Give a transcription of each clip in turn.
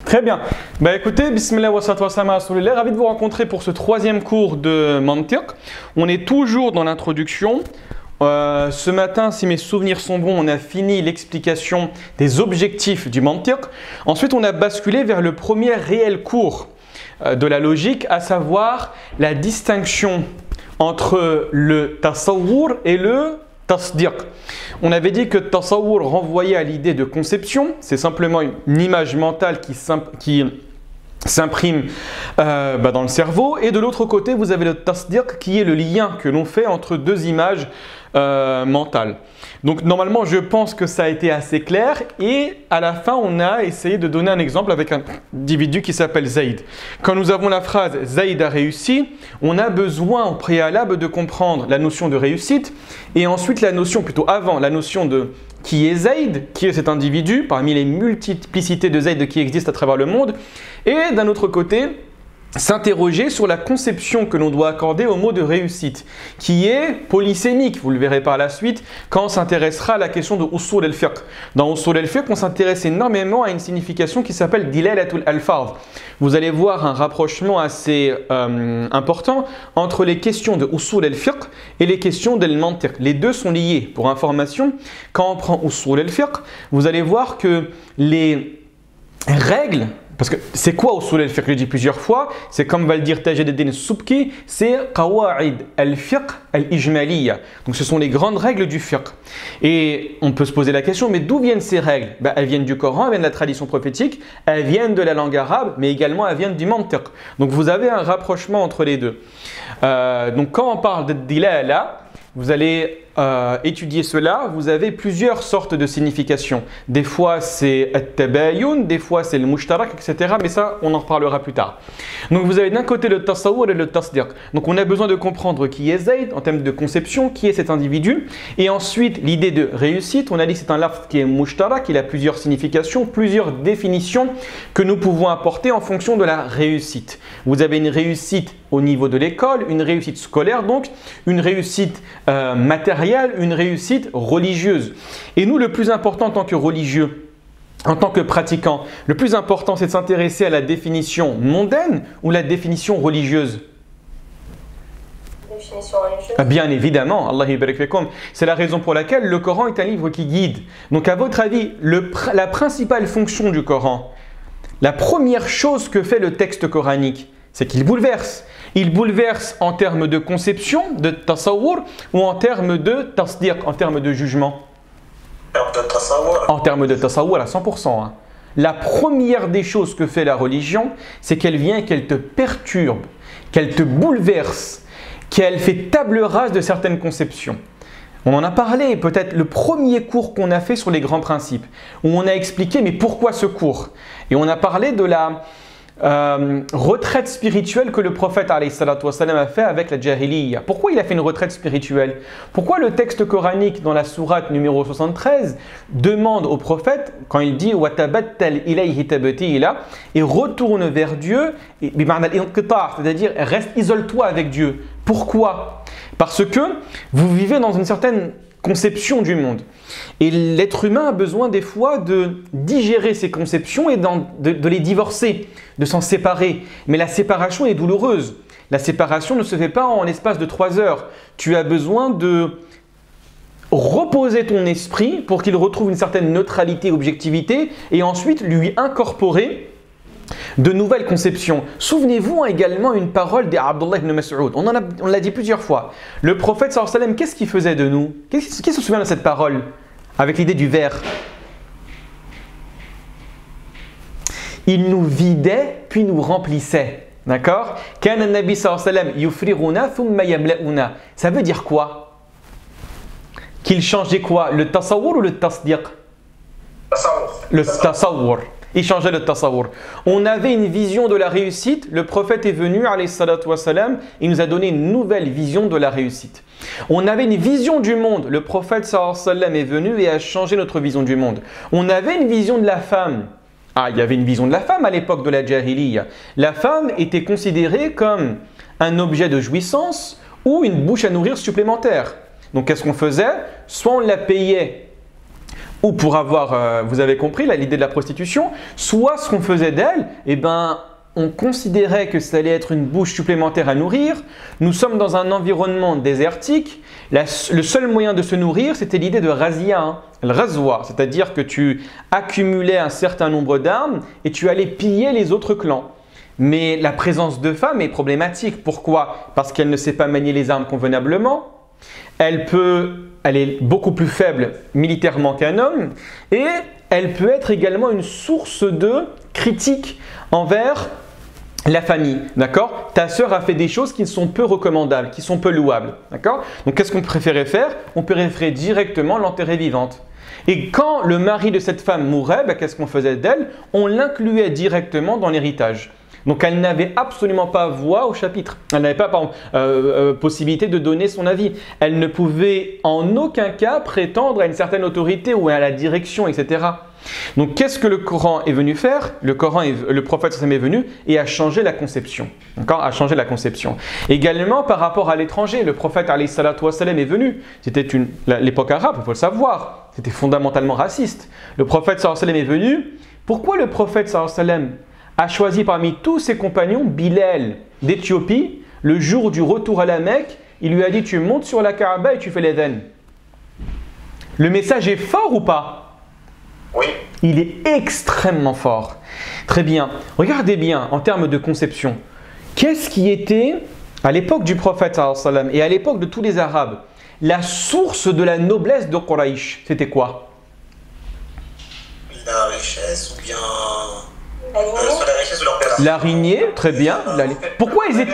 Très bien. Bah écoutez, bismillah wa salatu wa salam ala rasulillah, ravi de vous rencontrer pour ce troisième cours de Mantiq. On est toujours dans l'introduction. Ce matin, si mes souvenirs sont bons, on a fini l'explication des objectifs du Mantiq. Ensuite, on a basculé vers le premier réel cours de la logique, à savoir la distinction entre le tasawwur et le tasdiq. On avait dit que tasawwur renvoyait à l'idée de conception, c'est simplement une image mentale qui s'imprime dans le cerveau, et de l'autre côté vous avez le tasdiq qui est le lien que l'on fait entre deux images mentales. Donc normalement je pense que ça a été assez clair, et à la fin on a essayé de donner un exemple avec un individu qui s'appelle Zaïd. Quand nous avons la phrase Zaïd a réussi, on a besoin au préalable de comprendre la notion de réussite, et ensuite la notion, plutôt avant, la notion de qui est Zaïd, qui est cet individu parmi les multiplicités de Zaïd qui existent à travers le monde, et d'un autre côté s'interroger sur la conception que l'on doit accorder au mot de réussite, qui est polysémique, vous le verrez par la suite, quand on s'intéressera à la question de Usul al-Fiqh. Dans Usul al-Fiqh, on s'intéresse énormément à une signification qui s'appelle Dilalatul al-Fard. Vous allez voir un rapprochement assez important entre les questions de Usul al-Fiqh et les questions del-Mantiq. Les deux sont liés. Pour information, quand on prend Usul al-Fiqh, vous allez voir que les règles, parce que c'est quoi usul al-fiqh? Je le dis plusieurs fois, c'est comme va le dire Taj ad-Din as-Subki, c'est qawaid al-fiqh al-ijmaliyya. Donc ce sont les grandes règles du fiqh. Et on peut se poser la question, mais d'où viennent ces règles? Elles viennent du Coran, elles viennent de la tradition prophétique, elles viennent de la langue arabe, mais également elles viennent du mantiq. Donc vous avez un rapprochement entre les deux. Donc quand on parle de dilala, vous allez étudier cela, vous avez plusieurs sortes de significations. Des fois c'est at-tabayun, des fois c'est le mushtarak, etc. Mais ça, on en reparlera plus tard. Donc vous avez d'un côté le tasawwur et le tasdiq. Donc on a besoin de comprendre qui est Zayd en termes de conception, qui est cet individu. Et ensuite, l'idée de réussite, on a dit que c'est un lafz qui est mushtarak, il a plusieurs significations, plusieurs définitions que nous pouvons apporter en fonction de la réussite. Vous avez une réussite au niveau de l'école, une réussite scolaire, donc une réussite matérielle, une réussite religieuse. Et nous, le plus important en tant que religieux, en tant que pratiquant, le plus important c'est de s'intéresser à la définition mondaine ou la définition religieuse? Définition religieuse. Bien évidemment, Allah yabarak fikum. C'est la raison pour laquelle le Coran est un livre qui guide. Donc à votre avis, la principale fonction du Coran, la première chose que fait le texte coranique, c'est qu'il bouleverse. Il bouleverse en termes de conception, de tasawwur, ou en termes de tasdiq, en termes de jugement? En termes de tasawwur à 100%. Hein. La première des choses que fait la religion, c'est qu'elle vient et qu'elle te perturbe, qu'elle te bouleverse, qu'elle fait table rase de certaines conceptions. On en a parlé, peut-être le premier cours qu'on a fait sur les grands principes, où on a expliqué mais pourquoi ce cours? Et on a parlé de la retraite spirituelle que le prophète a fait avec la Jahiliya. Pourquoi il a fait une retraite spirituelle? Pourquoi le texte coranique dans la sourate numéro 73 demande au prophète, quand il dit وَتَبَتَّلْ إِلَيْهِ تَبْتِيلًا, et retourne vers Dieu, c'est-à-dire reste, isole-toi avec Dieu. Pourquoi? Parce que vous vivez dans une certaine conception du monde. Et l'être humain a besoin des fois de digérer ces conceptions et de les divorcer, de s'en séparer. Mais la séparation est douloureuse. La séparation ne se fait pas en l'espace de 3 heures. Tu as besoin de reposer ton esprit pour qu'il retrouve une certaine neutralité, objectivité, et ensuite lui incorporer de nouvelles conceptions. Souvenez-vous également une parole d'Abdullah ibn Mas'ud. On l'a dit plusieurs fois. Le prophète sallallahu alayhi wa sallam, qu'est-ce qu'il faisait de nous? Qui se souvient de cette parole avec l'idée du verre? Il nous vidait puis nous remplissait. D'accord? Kana an-nabi sallallahu alayhi wa sallam yufrighuna thumma yamla'una. Ça veut dire quoi? Qu'il changeait quoi? Le tasawwur ou le tasdiq? Le tasawwur. Il changeait le tasawwur. On avait une vision de la réussite. Le prophète est venu, alayhi salatu wassalam, il nous a donné une nouvelle vision de la réussite. On avait une vision du monde. Le prophète sallallahu alayhi wa sallam est venu et a changé notre vision du monde. On avait une vision de la femme. Il y avait une vision de la femme à l'époque de la Jahiliya. La femme était considérée comme un objet de jouissance ou une bouche à nourrir supplémentaire. Donc qu'est-ce qu'on faisait? Soit on la payait ou pour avoir, vous avez compris, l'idée de la prostitution, soit ce qu'on faisait d'elle, eh ben, on considérait que ça allait être une bouche supplémentaire à nourrir. Nous sommes dans un environnement désertique. Le seul moyen de se nourrir, c'était l'idée de razia, hein, le razwa, c'est-à-dire que tu accumulais un certain nombre d'armes et tu allais piller les autres clans. Mais la présence de femmes est problématique. Pourquoi? Parce qu'elle ne sait pas manier les armes convenablement. Elle est beaucoup plus faible militairement qu'un homme et elle peut être également une source de critique envers la famille, d'accord? Ta sœur a fait des choses qui sont peu recommandables, qui sont peu louables, d'accord? Donc qu'est-ce qu'on préférait faire? On préférait directement l'enterrer vivante. Et quand le mari de cette femme mourait, qu'est-ce qu'on faisait d'elle? On l'incluait directement dans l'héritage. Donc elle n'avait absolument pas voix au chapitre. Elle n'avait pas possibilité de donner son avis. Elle ne pouvait en aucun cas prétendre à une certaine autorité ou à la direction, etc. Donc qu'est-ce que le Coran est venu faire? Le prophète sallam est venu et a changé la conception. D'accord? A changé la conception. Également par rapport à l'étranger, le prophète alayhi salatu wa sallam est venu. C'était l'époque arabe, il faut le savoir. C'était fondamentalement raciste. Le prophète sallallahu alayhi wa sallam est venu. Pourquoi le prophète sallallahu alayhi wa sallam a choisi parmi tous ses compagnons Bilal d'Éthiopie? Le jour du retour à la Mecque, il lui a dit: tu montes sur la Kaaba et tu fais l'adhan. Le message est fort ou pas? Oui. Il est extrêmement fort. Très bien. Regardez bien en termes de conception. Qu'est-ce qui était, à l'époque du prophète sallallahu alayhi wa sallam et à l'époque de tous les Arabes, la source de la noblesse de Quraysh? C'était quoi? La richesse ou bien... soit la richesse ou leur père. L'araignée, très bien. Pourquoi ils étaient...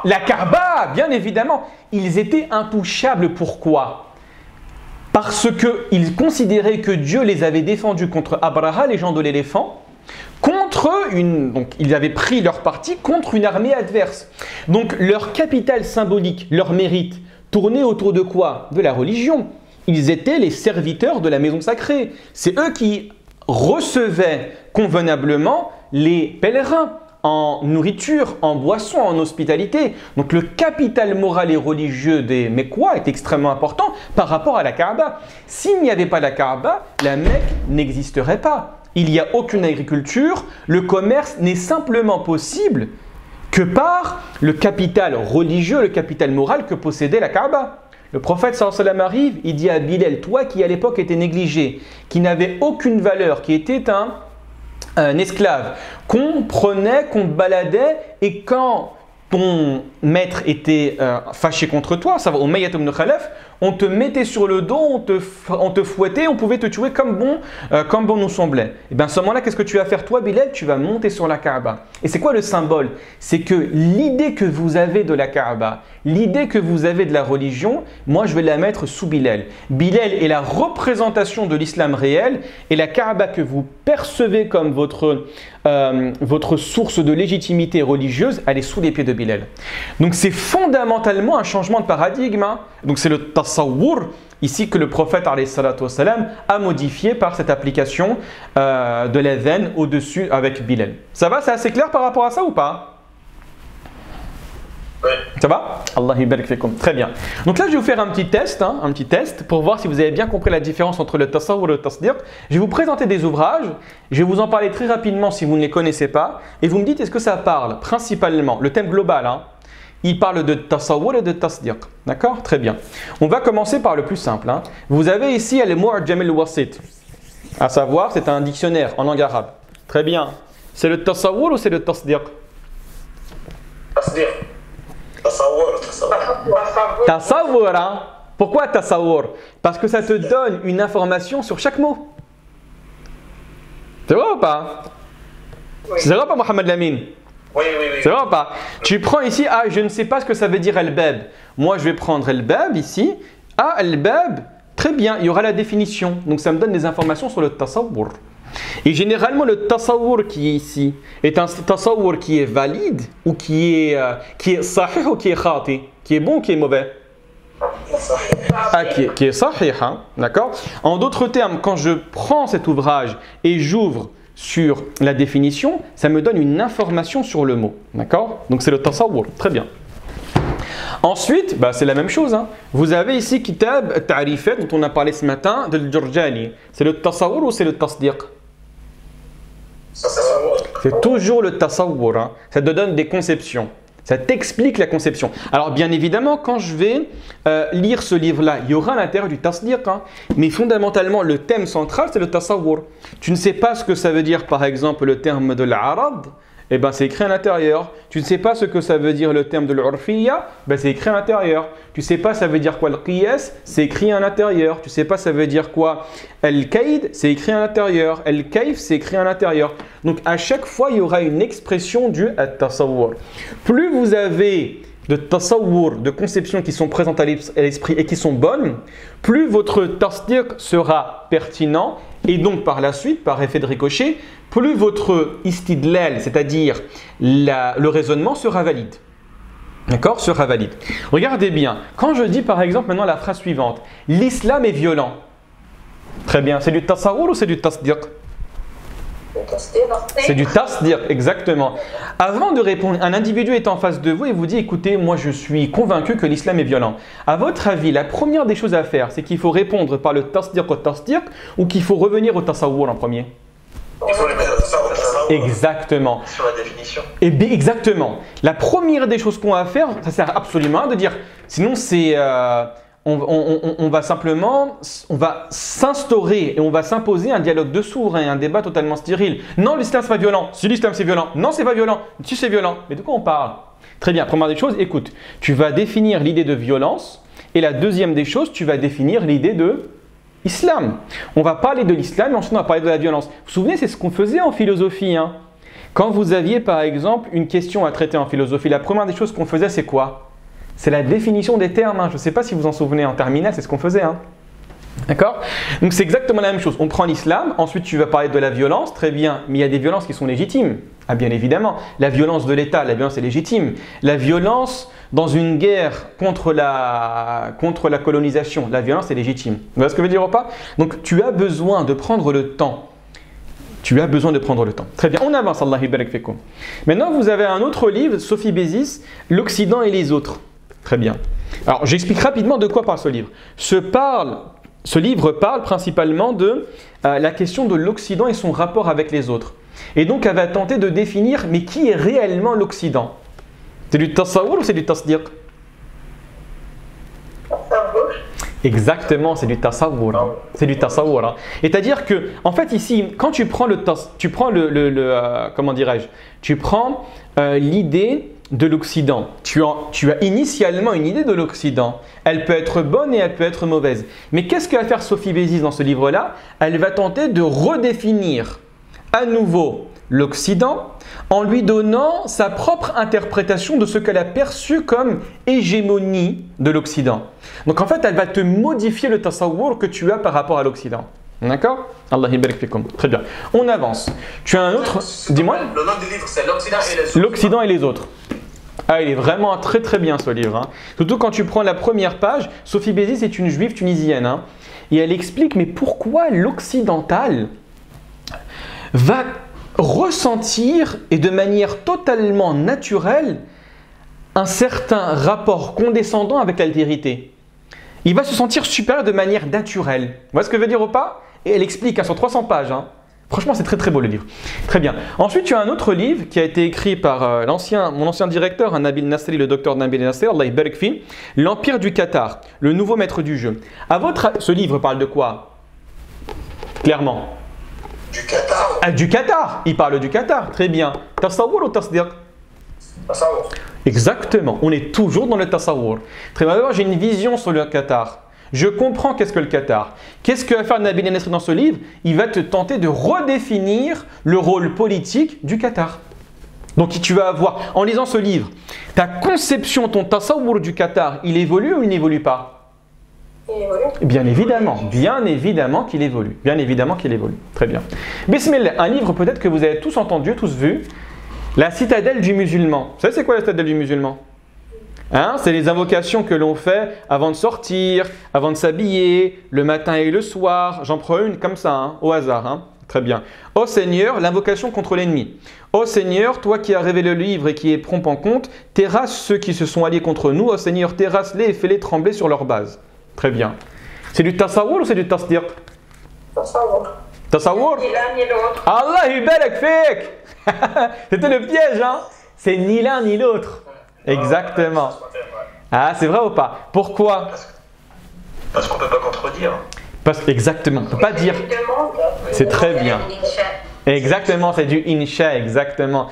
La Kaaba, bien évidemment. Ils étaient intouchables. Pourquoi? Parce qu'ils considéraient que Dieu les avait défendus contre Abraha, les gens de l'éléphant, donc ils avaient pris leur parti contre une armée adverse. Donc leur capital symbolique, leur mérite, tournait autour de quoi? De la religion. Ils étaient les serviteurs de la maison sacrée. C'est eux qui recevaient convenablement les pèlerins en nourriture, en boisson, en hospitalité. Donc le capital moral et religieux des Mecquois est extrêmement important par rapport à la Kaaba. S'il n'y avait pas la Kaaba, la Mecque n'existerait pas. Il n'y a aucune agriculture, le commerce n'est simplement possible que par le capital religieux, le capital moral que possédait la Kaaba. Le prophète sallallahu alayhi wa sallam arrive, il dit à Bilal: toi qui à l'époque était négligé, qui n'avait aucune valeur, qui était un esclave, qu'on prenait, qu'on te baladait, et quand ton maître était fâché contre toi, ça va, Umayyah ibn Khalaf, on te mettait sur le dos, on te fouettait, on pouvait te tuer comme bon nous semblait. Et bien à ce moment-là, qu'est-ce que tu vas faire toi, Bilal? Tu vas monter sur la Kaaba. Et c'est quoi le symbole? C'est que l'idée que vous avez de la Kaaba, l'idée que vous avez de la religion, moi je vais la mettre sous Bilal. Bilal est la représentation de l'islam réel, et la Kaaba que vous percevez comme votre source de légitimité religieuse, elle est sous les pieds de Bilal. Donc c'est fondamentalement un changement de paradigme. Hein. Donc c'est le tasawwur ici que le prophète alayhi salatu wassalam a modifié par cette application de l'adhan au-dessus avec Bilal. Ça va? C'est assez clair par rapport à ça ou pas? Oui. Ça va? Allah yabarak fikum. Très bien. Donc là, je vais vous faire un petit test pour voir si vous avez bien compris la différence entre le tasawwur et le tasdiq. Je vais vous présenter des ouvrages, je vais vous en parler très rapidement si vous ne les connaissez pas, et vous me dites est-ce que ça parle principalement, le thème global, hein, il parle de tasawwur et de tasdiq. D'accord? Très bien. On va commencer par le plus simple. Hein. Vous avez ici al-Mu'jam al-Wasit, à savoir, c'est un dictionnaire en langue arabe. Très bien. C'est le tasawwur ou c'est le tasdiq? Tasdiq. Tasawwur, hein? Pourquoi tasawwur? Parce que ça te donne une information sur chaque mot. C'est vrai ou pas? Oui. C'est vrai ou pas, Mohamed Lamine? Oui. C'est vrai ou pas? Tu prends ici, ah, je ne sais pas ce que ça veut dire al-bab. Moi, je vais prendre al-bab ici. Ah, al-bab, très bien, il y aura la définition. Donc, ça me donne des informations sur le tasawwur. Et généralement, le tasawwur qui est ici est un tasawwur qui est valide ou qui est sahih ou qui est khati, qui est bon ou qui est mauvais? Ah, qui est sahih, hein? D'accord? En d'autres termes, quand je prends cet ouvrage et j'ouvre sur la définition, ça me donne une information sur le mot. D'accord? Donc c'est le tasawwur. Très bien. Ensuite, c'est la même chose. Hein. Vous avez ici Kitab Ta'rifat dont on a parlé ce matin de Al-Jurjani. C'est le tasawwur ou c'est le tasdiq? C'est toujours le tasawwur. Hein. Ça te donne des conceptions. Ça t'explique la conception. Alors bien évidemment, quand je vais lire ce livre-là, il y aura à l'intérieur du tasdiq. Hein. Mais fondamentalement, le thème central, c'est le tasawwur. Tu ne sais pas ce que ça veut dire, par exemple, le terme de l'arad. Eh bien, c'est écrit à l'intérieur. Tu ne sais pas ce que ça veut dire le terme de l'urfiyya, c'est écrit à l'intérieur. Tu ne sais pas ça veut dire quoi le qiyas, c'est écrit à l'intérieur. Tu ne sais pas ça veut dire quoi al-kaid, c'est écrit à l'intérieur. Al-kayf, c'est écrit à l'intérieur. Donc, à chaque fois, il y aura une expression du at-tasawwur. Plus vous avez de tasawwur, de conceptions qui sont présentes à l'esprit et qui sont bonnes, plus votre tasdiq sera pertinent et donc par la suite, par effet de ricochet, plus votre istidlal, c'est-à-dire le raisonnement sera valide. D'accord? Sera valide. Regardez bien, quand je dis par exemple maintenant la phrase suivante, l'islam est violent. Très bien, c'est du tasawwur ou c'est du tasdiq? C'est du tasdiq, exactement. Avant de répondre, un individu est en face de vous et vous dit, écoutez, moi je suis convaincu que l'islam est violent. À votre avis, la première des choses à faire, c'est qu'il faut répondre par le tasdiq au tasdiq ou qu'il faut revenir au tasawwur en premier? Il faut les mettre au tasawwur. Exactement. Sur la définition. Et bien, exactement. La première des choses qu'on va faire, ça sert absolument à de dire, sinon c'est... on va s'instaurer et on va s'imposer un dialogue de sourds et un débat totalement stérile. Non, l'islam c'est pas violent. Si l'islam c'est violent. Non, c'est pas violent. Si c'est violent. Mais de quoi on parle? Très bien. Première des choses, écoute, tu vas définir l'idée de violence et la deuxième des choses, tu vas définir l'idée de islam. On va parler de l'islam et ensuite on va parler de la violence. Vous vous souvenez, c'est ce qu'on faisait en philosophie. Hein. Quand vous aviez par exemple une question à traiter en philosophie, la première des choses qu'on faisait, c'est quoi? C'est la définition des termes. Hein. Je ne sais pas si vous en souvenez en terminale, c'est ce qu'on faisait. Hein. D'accord? Donc c'est exactement la même chose. On prend l'islam, ensuite tu vas parler de la violence, très bien, mais il y a des violences qui sont légitimes. Ah bien évidemment, la violence de l'État, la violence est légitime. La violence dans une guerre contre la colonisation, la violence est légitime. Vous voyez ce que je veux dire ou pas? Donc tu as besoin de prendre le temps. Tu as besoin de prendre le temps. Très bien, on avance, Allah barak fikoum. Maintenant, vous avez un autre livre, Sophie Bézis, L'Occident et les autres. Très bien. Alors, j'explique rapidement de quoi parle ce livre. Ce livre parle principalement de la question de l'Occident et son rapport avec les autres. Et donc, elle va tenter de définir, mais qui est réellement l'Occident? C'est du tasawwur ou c'est du tasdiq? Exactement, c'est du tasawwur. Hein. C'est du tasawwur. Hein. C'est-à-dire que, en fait, ici, quand tu prends comment dirais-je? Tu prends l'idée de l'Occident. Tu as initialement une idée de l'Occident. Elle peut être bonne et elle peut être mauvaise. Mais qu'est-ce que va faire Sophie Bézis dans ce livre-là? Elle va tenter de redéfinir à nouveau l'Occident en lui donnant sa propre interprétation de ce qu'elle a perçu comme hégémonie de l'Occident. Donc en fait, elle va te modifier le tasawwur que tu as par rapport à l'Occident. D'accord? Allah barik fikum. Très bien. On avance. Tu as un autre... Dis-moi. Le nom du livre, c'est L'Occident et les autres. L'Occident et les autres. Ah, il est vraiment très très bien ce livre. Hein. Surtout quand tu prends la première page, Sophie Bézis est une juive tunisienne. Hein, et elle explique, mais pourquoi l'occidental va ressentir, et de manière totalement naturelle, un certain rapport condescendant avec l'altérité. Il va se sentir supérieur de manière naturelle. Vous voyez ce que je veux dire ou pas? Et elle explique hein, sur 300 pages. Hein. Franchement, c'est très très beau le livre. Très bien. Ensuite, tu as un autre livre qui a été écrit par mon ancien directeur, Nabil Nasri, le docteur Nabil Nasri, Allah barik fi, L'Empire du Qatar, le nouveau maître du jeu. Ce livre parle de quoi? Clairement. Du Qatar. Ah, du Qatar. Il parle du Qatar. Très bien. Tasawwur ou tasdiq? Tasawwur. Exactement. On est toujours dans le tasawwur. Très bien. J'ai une vision sur le Qatar. Je comprends qu'est-ce que le Qatar. Qu'est-ce que va faire Nabil Nasri dans ce livre? Il va te tenter de redéfinir le rôle politique du Qatar. Donc tu vas avoir, en lisant ce livre, ta conception, ton tasawwur du Qatar, il évolue ou il n'évolue pas? Il évolue. Bien évidemment qu'il évolue. Bien évidemment qu'il évolue. Très bien. Bismillah, un livre peut-être que vous avez tous entendu, tous vu. La citadelle du musulman. Vous savez c'est quoi la citadelle du musulman? Hein, c'est les invocations que l'on fait avant de sortir, avant de s'habiller, le matin et le soir. J'en prends une comme ça, hein, au hasard. Hein. Très bien. Ô Seigneur, l'invocation contre l'ennemi. Ô Seigneur, toi qui as révélé le livre et qui es prompt en compte, terrasse ceux qui se sont alliés contre nous. Ô Seigneur, terrasse-les et fais-les trembler sur leur base. Très bien. C'est du tasawwur ou c'est du tasdiq? Tasawwur. Tasawwur? Ni l'un ni l'autre. Allah yubarak fik. C'était le piège, hein? C'est ni l'un ni l'autre. Exactement. Ah, c'est vrai ou pas? Pourquoi? Parce qu'on ne peut pas contredire. Exactement, on ne peut pas dire. C'est très bien. Exactement, c'est du insha, exactement.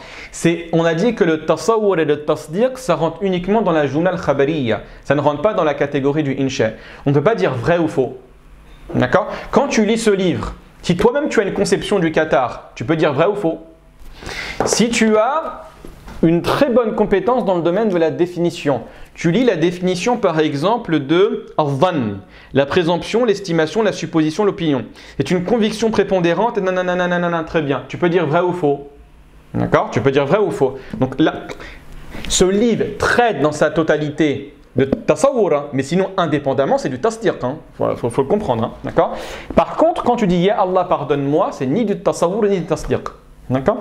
On a dit que le tasawwur et le tasdiq, ça rentre uniquement dans la jumla al-khabariya. Ça ne rentre pas dans la catégorie du insha. On ne peut pas dire vrai ou faux. D'accord? Quand tu lis ce livre, si toi-même tu as une conception du Qatar, tu peux dire vrai ou faux. Si tu as une très bonne compétence dans le domaine de la définition, tu lis la définition par exemple de al-dhann, la présomption, l'estimation, la supposition, l'opinion. C'est une conviction prépondérante et nanana, très bien. Tu peux dire vrai ou faux. D'accord? Tu peux dire vrai ou faux. Donc là, ce livre traite dans sa totalité de tasawwur, hein, mais sinon indépendamment c'est du tasdiq. Il faut le comprendre. Hein, d'accord? Par contre, quand tu dis Ya Allah pardonne-moi, c'est ni du tasawwur ni du tasdiq. D'accord?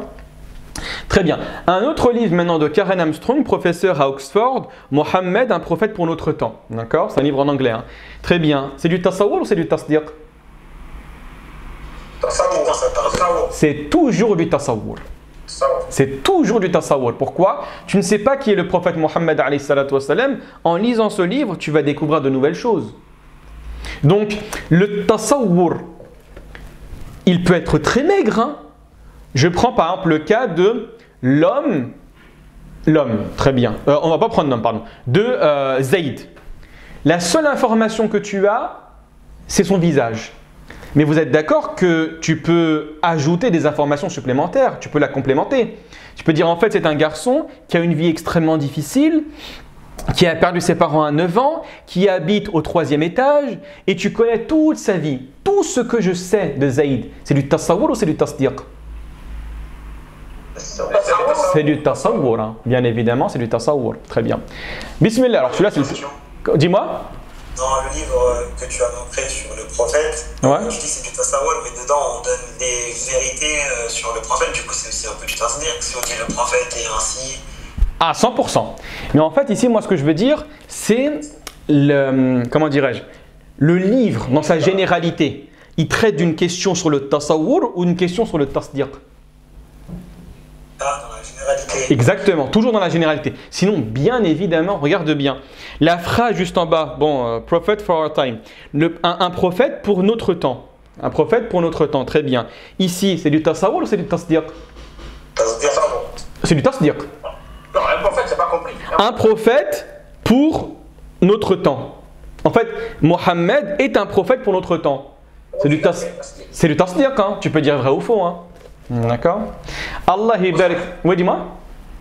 Très bien. Un autre livre maintenant de Karen Armstrong, professeur à Oxford, Mohammed, un prophète pour notre temps. D'accord? C'est un livre en anglais. Hein. Très bien. C'est du tasawwur ou c'est du tasdiq? C'est toujours du tasawwur. C'est toujours du tasawwur. Pourquoi? Tu ne sais pas qui est le prophète Mohammed alayhi salatu wassalam. En lisant ce livre, tu vas découvrir de nouvelles choses. Donc, le tasawwur, il peut être très maigre. Hein. Je prends par exemple le cas de l'homme, très bien, on ne va pas prendre l'homme, pardon, de Zayd. La seule information que tu as, c'est son visage. Mais vous êtes d'accord que tu peux ajouter des informations supplémentaires, tu peux la complémenter. Tu peux dire en fait c'est un garçon qui a une vie extrêmement difficile, qui a perdu ses parents à 9 ans, qui habite au 3e étage, et tu connais toute sa vie. Tout ce que je sais de Zayd, c'est du tasawwur ou c'est du tasdiq? C'est du tasawwur, hein. Bien évidemment, c'est du tasawwur. Très bien. Bismillah, alors celui-là, c'est... Dis-moi. Dans le livre que tu as montré sur le prophète, je dis que c'est du tasawwur, mais dedans on donne des vérités sur le prophète, du coup c'est un peu du tasdiq, si on dit le prophète est ainsi. Ah, 100%. Mais en fait, ici, moi, ce que je veux dire, c'est le... Comment dirais-je? Le livre, dans sa généralité, il traite d'une question sur le tasawwur ou une question sur le tasdiq? Dans la généralité. Exactement, toujours dans la généralité. Sinon, bien évidemment, regarde bien. La phrase juste en bas, prophet for our time. Un prophète pour notre temps. Un prophète pour notre temps, très bien. Ici, c'est du tasawwur ou c'est du tasdiq? C'est du tasdiq. Non, un prophète, c'est pas compris. Un prophète pour notre temps. En fait, Mohammed est un prophète pour notre temps. C'est du tasdiq, hein. Tu peux dire vrai ou faux, hein. D'accord? Allah barik. Oui, dis-moi.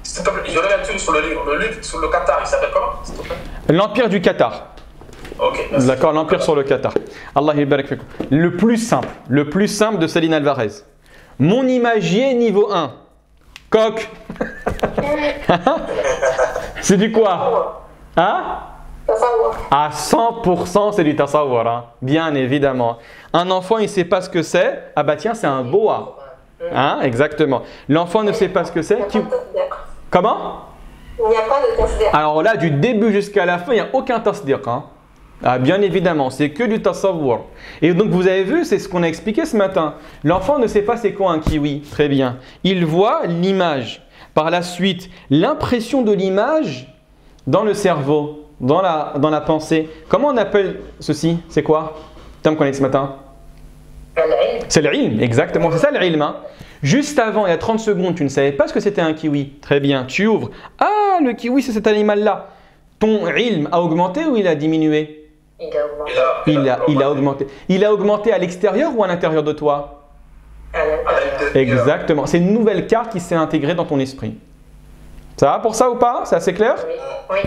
S'il te plaît, je reviens dessus sur le livre. Le livre sur le Qatar, il s'appelle comment, s'il te plaît? L'Empire du Qatar. Ok. D'accord, l'Empire sur le Qatar. Allah barik. Le plus simple de Céline Alvarez. Mon imagier niveau 1. Coq. C'est du quoi? Hein? À 100%, c'est du tasawwur, hein? Bien évidemment. Un enfant, il ne sait pas ce que c'est. Ah bah tiens, c'est un boa. Hein? Exactement. L'enfant ne sait pas ce que c'est. Comment? Il n'y a pas de tasdiq. Alors là, du début jusqu'à la fin, il n'y a aucun tasdiq. Hein? Ah, bien évidemment, c'est que du tasawwur. Et donc vous avez vu, c'est ce qu'on a expliqué ce matin. L'enfant ne sait pas c'est quoi un kiwi. Très bien. Il voit l'image. Par la suite, l'impression de l'image dans le cerveau, dans la pensée. Comment on appelle ceci? C'est quoi? Terme qu'on a dit ce matin? C'est l'ilm, exactement. C'est ça l'ilm. Hein? Juste avant, il y a 30 secondes, tu ne savais pas ce que c'était un kiwi. Très bien, tu ouvres. Ah, le kiwi, c'est cet animal-là. Ton ilm a augmenté ou il a diminué? Il a augmenté. Il a augmenté à l'extérieur ou à l'intérieur de toi? Exactement. C'est une nouvelle carte qui s'est intégrée dans ton esprit. Ça va pour ça ou pas? C'est assez clair? Oui.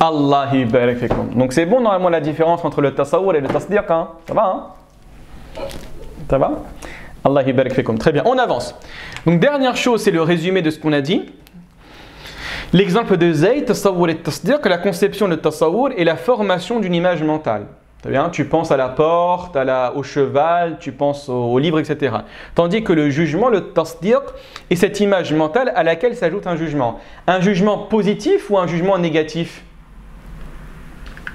Allah barik fikum. Donc c'est bon normalement la différence entre le tasawwur et le tasdiq. Hein? Ça va? Hein? Ça va? Allah barik fikum. Très bien, on avance. Donc dernière chose, c'est le résumé de ce qu'on a dit. L'exemple de Zayd, tasawwur et tasdiq, la conception de tasawwur et la formation d'une image mentale. Très bien, tu penses à la porte, au cheval, tu penses au livre, etc. Tandis que le jugement, le tasdiq, est cette image mentale à laquelle s'ajoute un jugement. Un jugement positif ou un jugement négatif?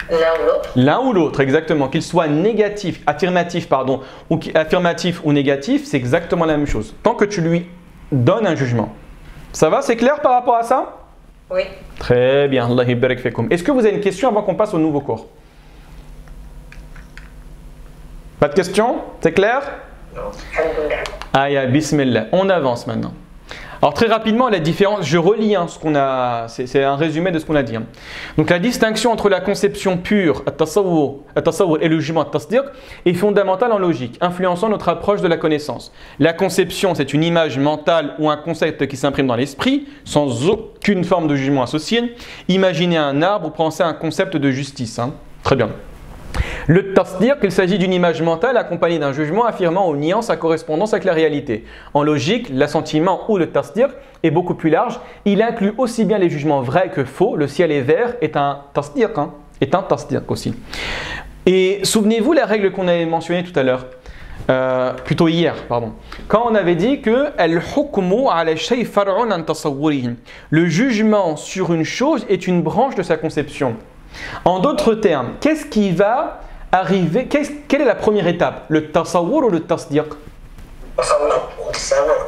L'un ou l'autre. L'un ou l'autre, exactement. Qu'il soit négatif, affirmatif, pardon, ou affirmatif ou négatif, c'est exactement la même chose. Tant que tu lui donnes un jugement. Ça va, c'est clair par rapport à ça? Oui. Très bien. Allah barak fekoum. Est-ce que vous avez une question avant qu'on passe au nouveau cours? Pas de questions? C'est clair? Alhamdoulilah. Aya, bismillah. On avance maintenant. Alors très rapidement, la différence, je relis ce qu'on a, c'est un résumé de ce qu'on a dit. Donc la distinction entre la conception pure, at-tasawwur, et le jugement, at-tasdiq, est fondamentale en logique, influençant notre approche de la connaissance. La conception, c'est une image mentale ou un concept qui s'imprime dans l'esprit, sans aucune forme de jugement associé. Imaginez un arbre ou pensez à un concept de justice. Très bien. Le tasdiq, il s'agit d'une image mentale accompagnée d'un jugement affirmant ou niant sa correspondance avec la réalité. En logique, l'assentiment ou le tasdiq est beaucoup plus large. Il inclut aussi bien les jugements vrais que faux. Le ciel est vert est un tasdiq, est un tasdiq aussi. Et souvenez-vous la règle qu'on avait mentionnée tout à l'heure, plutôt hier, pardon. Quand on avait dit que le jugement sur une chose est une branche de sa conception. En d'autres termes, qu'est-ce qui va arriver? Quelle est la première étape? Le tasawwur ou le tasdiq?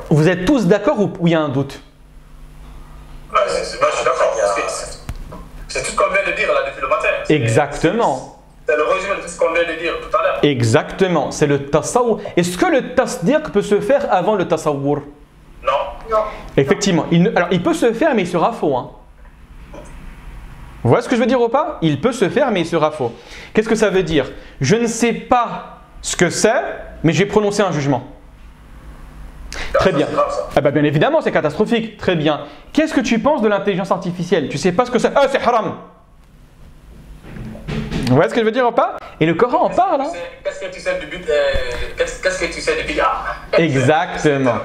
Vous êtes tous d'accord ou il y a un doute? Je suis d'accord. C'est tout ce qu'on vient de dire là depuis le matin. Exactement. C'est le résumé de tout ce qu'on vient de dire tout à l'heure. Exactement. C'est le tasawwur. Est-ce que le tasdiq peut se faire avant le tasawwur? Non. Effectivement. Alors, il peut se faire, mais il sera faux. Vous voyez ce que je veux dire ou pas? Il peut se faire, mais il sera faux. Qu'est-ce que ça veut dire? Je ne sais pas ce que c'est, mais j'ai prononcé un jugement. Très bien. Ah bah bien évidemment, c'est catastrophique. Très bien. Qu'est-ce que tu penses de l'intelligence artificielle? Tu ne sais pas ce que c'est? Ah, c'est haram. Vous voyez ce que je veux dire ou pas? Et le Coran en parle. Qu'est-ce que tu sais du but? Qu'est-ce que tu sais du bid'ah? Exactement.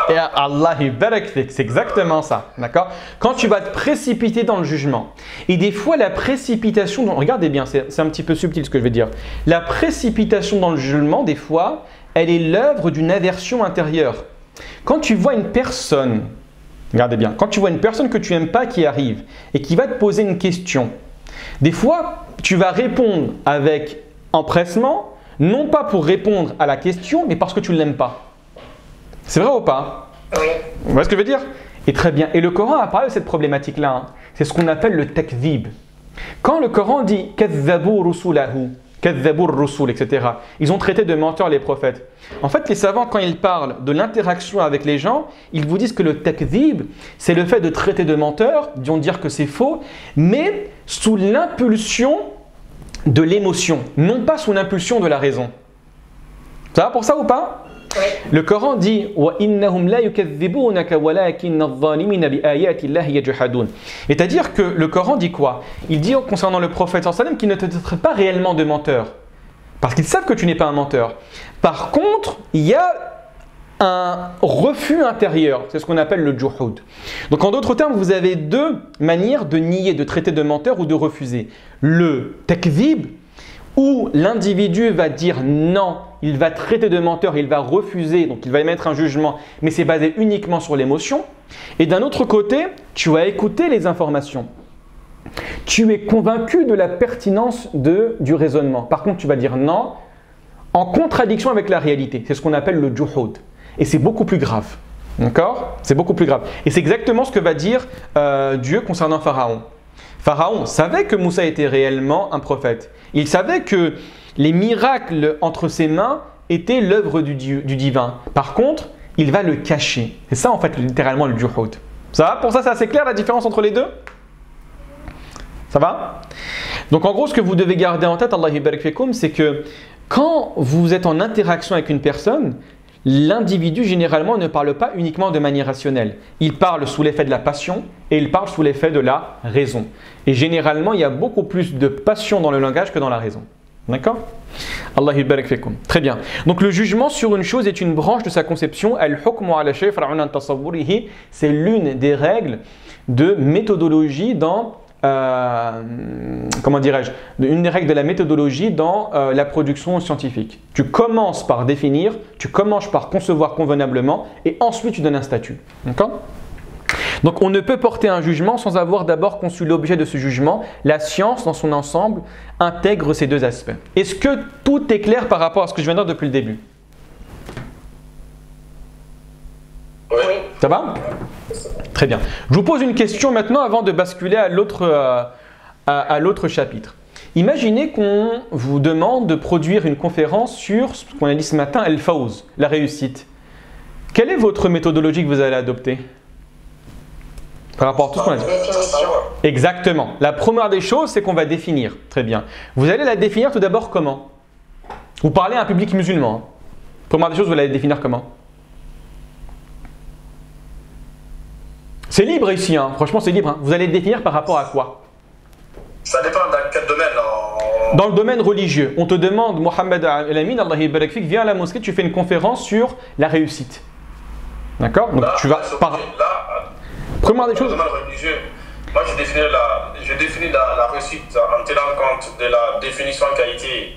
Et Allah barak fik, c'est exactement ça. D'accord? Quand tu vas te précipiter dans le jugement, et des fois la précipitation, regardez bien, c'est un petit peu subtil ce que je vais dire. La précipitation dans le jugement, des fois, elle est l'œuvre d'une aversion intérieure. Quand tu vois une personne, regardez bien, quand tu vois une personne que tu n'aimes pas qui arrive et qui va te poser une question, des fois, tu vas répondre avec empressement, non pas pour répondre à la question, mais parce que tu ne l'aimes pas. C'est vrai ou pas? Oui. Vous voyez ce que je veux dire? Et très bien. Et le Coran a parlé de cette problématique-là. C'est ce qu'on appelle le takdhib. Quand le Coran dit « kadhabu rusulahu », « kadhabu rusul », etc., ils ont traité de menteurs les prophètes. En fait, les savants, quand ils parlent de l'interaction avec les gens, ils vous disent que le takdhib, c'est le fait de traiter de menteurs, d'en dire que c'est faux, mais sous l'impulsion de l'émotion, non pas sous l'impulsion de la raison. Ça va pour ça ou pas? Oui. Le Coran dit c'est-à-dire que le Coran dit quoi? Il dit concernant le prophète sallam qu'il ne te traite pas réellement de menteur. Parce qu'ils savent que tu n'es pas un menteur. Par contre, il y a un refus intérieur. C'est ce qu'on appelle le juhud. Donc en d'autres termes, vous avez deux manières de nier, de traiter de menteur ou de refuser. Le takdhib, où l'individu va dire non, il va traiter de menteur, il va refuser, donc il va émettre un jugement, mais c'est basé uniquement sur l'émotion. Et d'un autre côté, tu vas écouter les informations. Tu es convaincu de la pertinence du raisonnement. Par contre, tu vas dire non, en contradiction avec la réalité. C'est ce qu'on appelle le juhud. Et c'est beaucoup plus grave. D'accord? C'est beaucoup plus grave. Et c'est exactement ce que va dire Dieu concernant Pharaon. Pharaon savait que Moussa était réellement un prophète. Il savait que les miracles entre ses mains étaient l'œuvre du divin. Par contre, il va le cacher. C'est ça en fait littéralement le juhud. Ça va? Pour ça, c'est assez clair la différence entre les deux? Ça va? Donc en gros, ce que vous devez garder en tête, Allah barak fikoum, c'est que quand vous êtes en interaction avec une personne, l'individu généralement ne parle pas uniquement de manière rationnelle. Il parle sous l'effet de la passion et il parle sous l'effet de la raison. Et généralement, il y a beaucoup plus de passion dans le langage que dans la raison. D'accord? Allah barak fikoum. Très bien. Donc le jugement sur une chose est une branche de sa conception. Al-hukmu ala shay far'un an tasawwurihi. C'est l'une des règles de méthodologie dans comment dirais-je, une des règles de la méthodologie dans la production scientifique. Tu commences par définir, tu commences par concevoir convenablement et ensuite tu donnes un statut. D'accord ? Donc on ne peut porter un jugement sans avoir d'abord conçu l'objet de ce jugement. La science dans son ensemble intègre ces deux aspects. Est-ce que tout est clair par rapport à ce que je viens de dire depuis le début ? Oui. Ça va ? Très bien. Je vous pose une question maintenant avant de basculer à l'autre chapitre. Imaginez qu'on vous demande de produire une conférence sur ce qu'on a dit ce matin, Al-Fawz, la réussite. Quelle est votre méthodologie que vous allez adopter par rapport à tout ce qu'on a dit? Définition. Exactement. La première des choses, c'est qu'on va définir. Très bien. Vous allez la définir tout d'abord comment? Vous parlez à un public musulman. Première des choses, vous allez la définir comment? C'est libre ici, hein. Franchement c'est libre. Hein. Vous allez le définir par rapport à quoi? Ça dépend dans quel domaine. Dans le domaine religieux, on te demande, Mohamed El-Amin, Allah yabarak fik, viens à la mosquée, tu fais une conférence sur la réussite. D'accord? Donc Là, tu vas par... Première des dans le choses. domaine religieux, moi je définis la réussite en tenant compte de la définition qui a été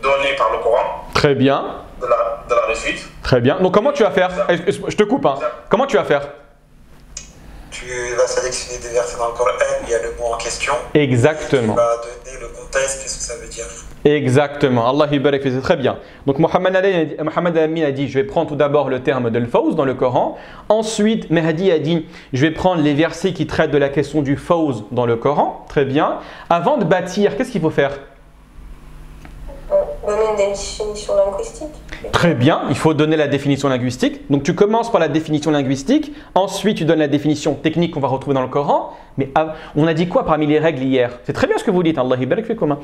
donnée par le Coran. Très bien. De la réussite. Très bien. Donc comment tu vas faire? Je te coupe. Hein. Comment tu vas faire? Tu vas sélectionner des versets dans le Coran, il y a le mot en question. Exactement. Tu vas donner le contexte, qu'est-ce que ça veut dire. Exactement. Allah yabarak fik, c'est très bien. Donc Mohamed El-Amin a dit, je vais prendre tout d'abord le terme de l'Fawz dans le Coran. Ensuite, Mehdi a dit, je vais prendre les versets qui traitent de la question du Fawz dans le Coran. Très bien. Avant de bâtir, qu'est-ce qu'il faut faire? Donner une définition linguistique. Très bien, il faut donner la définition linguistique. Donc tu commences par la définition linguistique, ensuite tu donnes la définition technique qu'on va retrouver dans le Coran. Mais on a dit quoi parmi les règles hier? C'est très bien ce que vous dites, Allah yabarak fikum.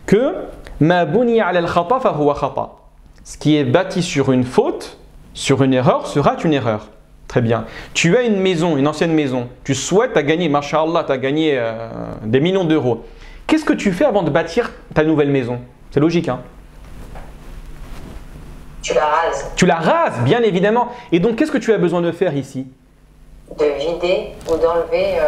Que ma buniya ala al-khata fa huwa khata. Ce qui est bâti sur une faute, sur une erreur, sera une erreur. Très bien. Tu as une maison, une ancienne maison. Tu souhaites, tu as gagné, mashallah, tu as gagné des millions d'euros. Qu'est-ce que tu fais avant de bâtir ta nouvelle maison? C'est logique, hein? Tu la rases. Tu la rases, bien évidemment. Et donc, qu'est-ce que tu as besoin de faire ici? De vider ou d'enlever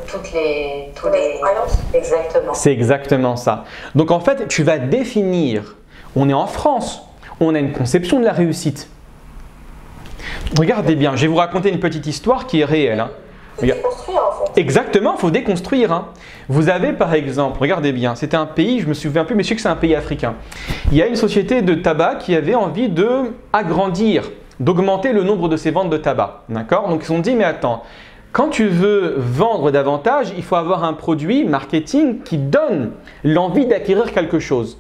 tous les croyances. Exactement. C'est exactement ça. Donc, en fait, tu vas définir. On est en France. On a une conception de la réussite. Regardez bien, je vais vous raconter une petite histoire qui est réelle. Hein. C'est déconstruire en fait. Exactement, il faut déconstruire. Hein. Vous avez par exemple, regardez bien, c'était un pays, je ne me souviens plus, mais je sais que c'est un pays africain. Il y a une société de tabac qui avait envie d'agrandir, d'augmenter le nombre de ses ventes de tabac. D'accord? Donc ils se sont dit, mais attends, quand tu veux vendre davantage, il faut avoir un produit marketing qui donne l'envie d'acquérir quelque chose.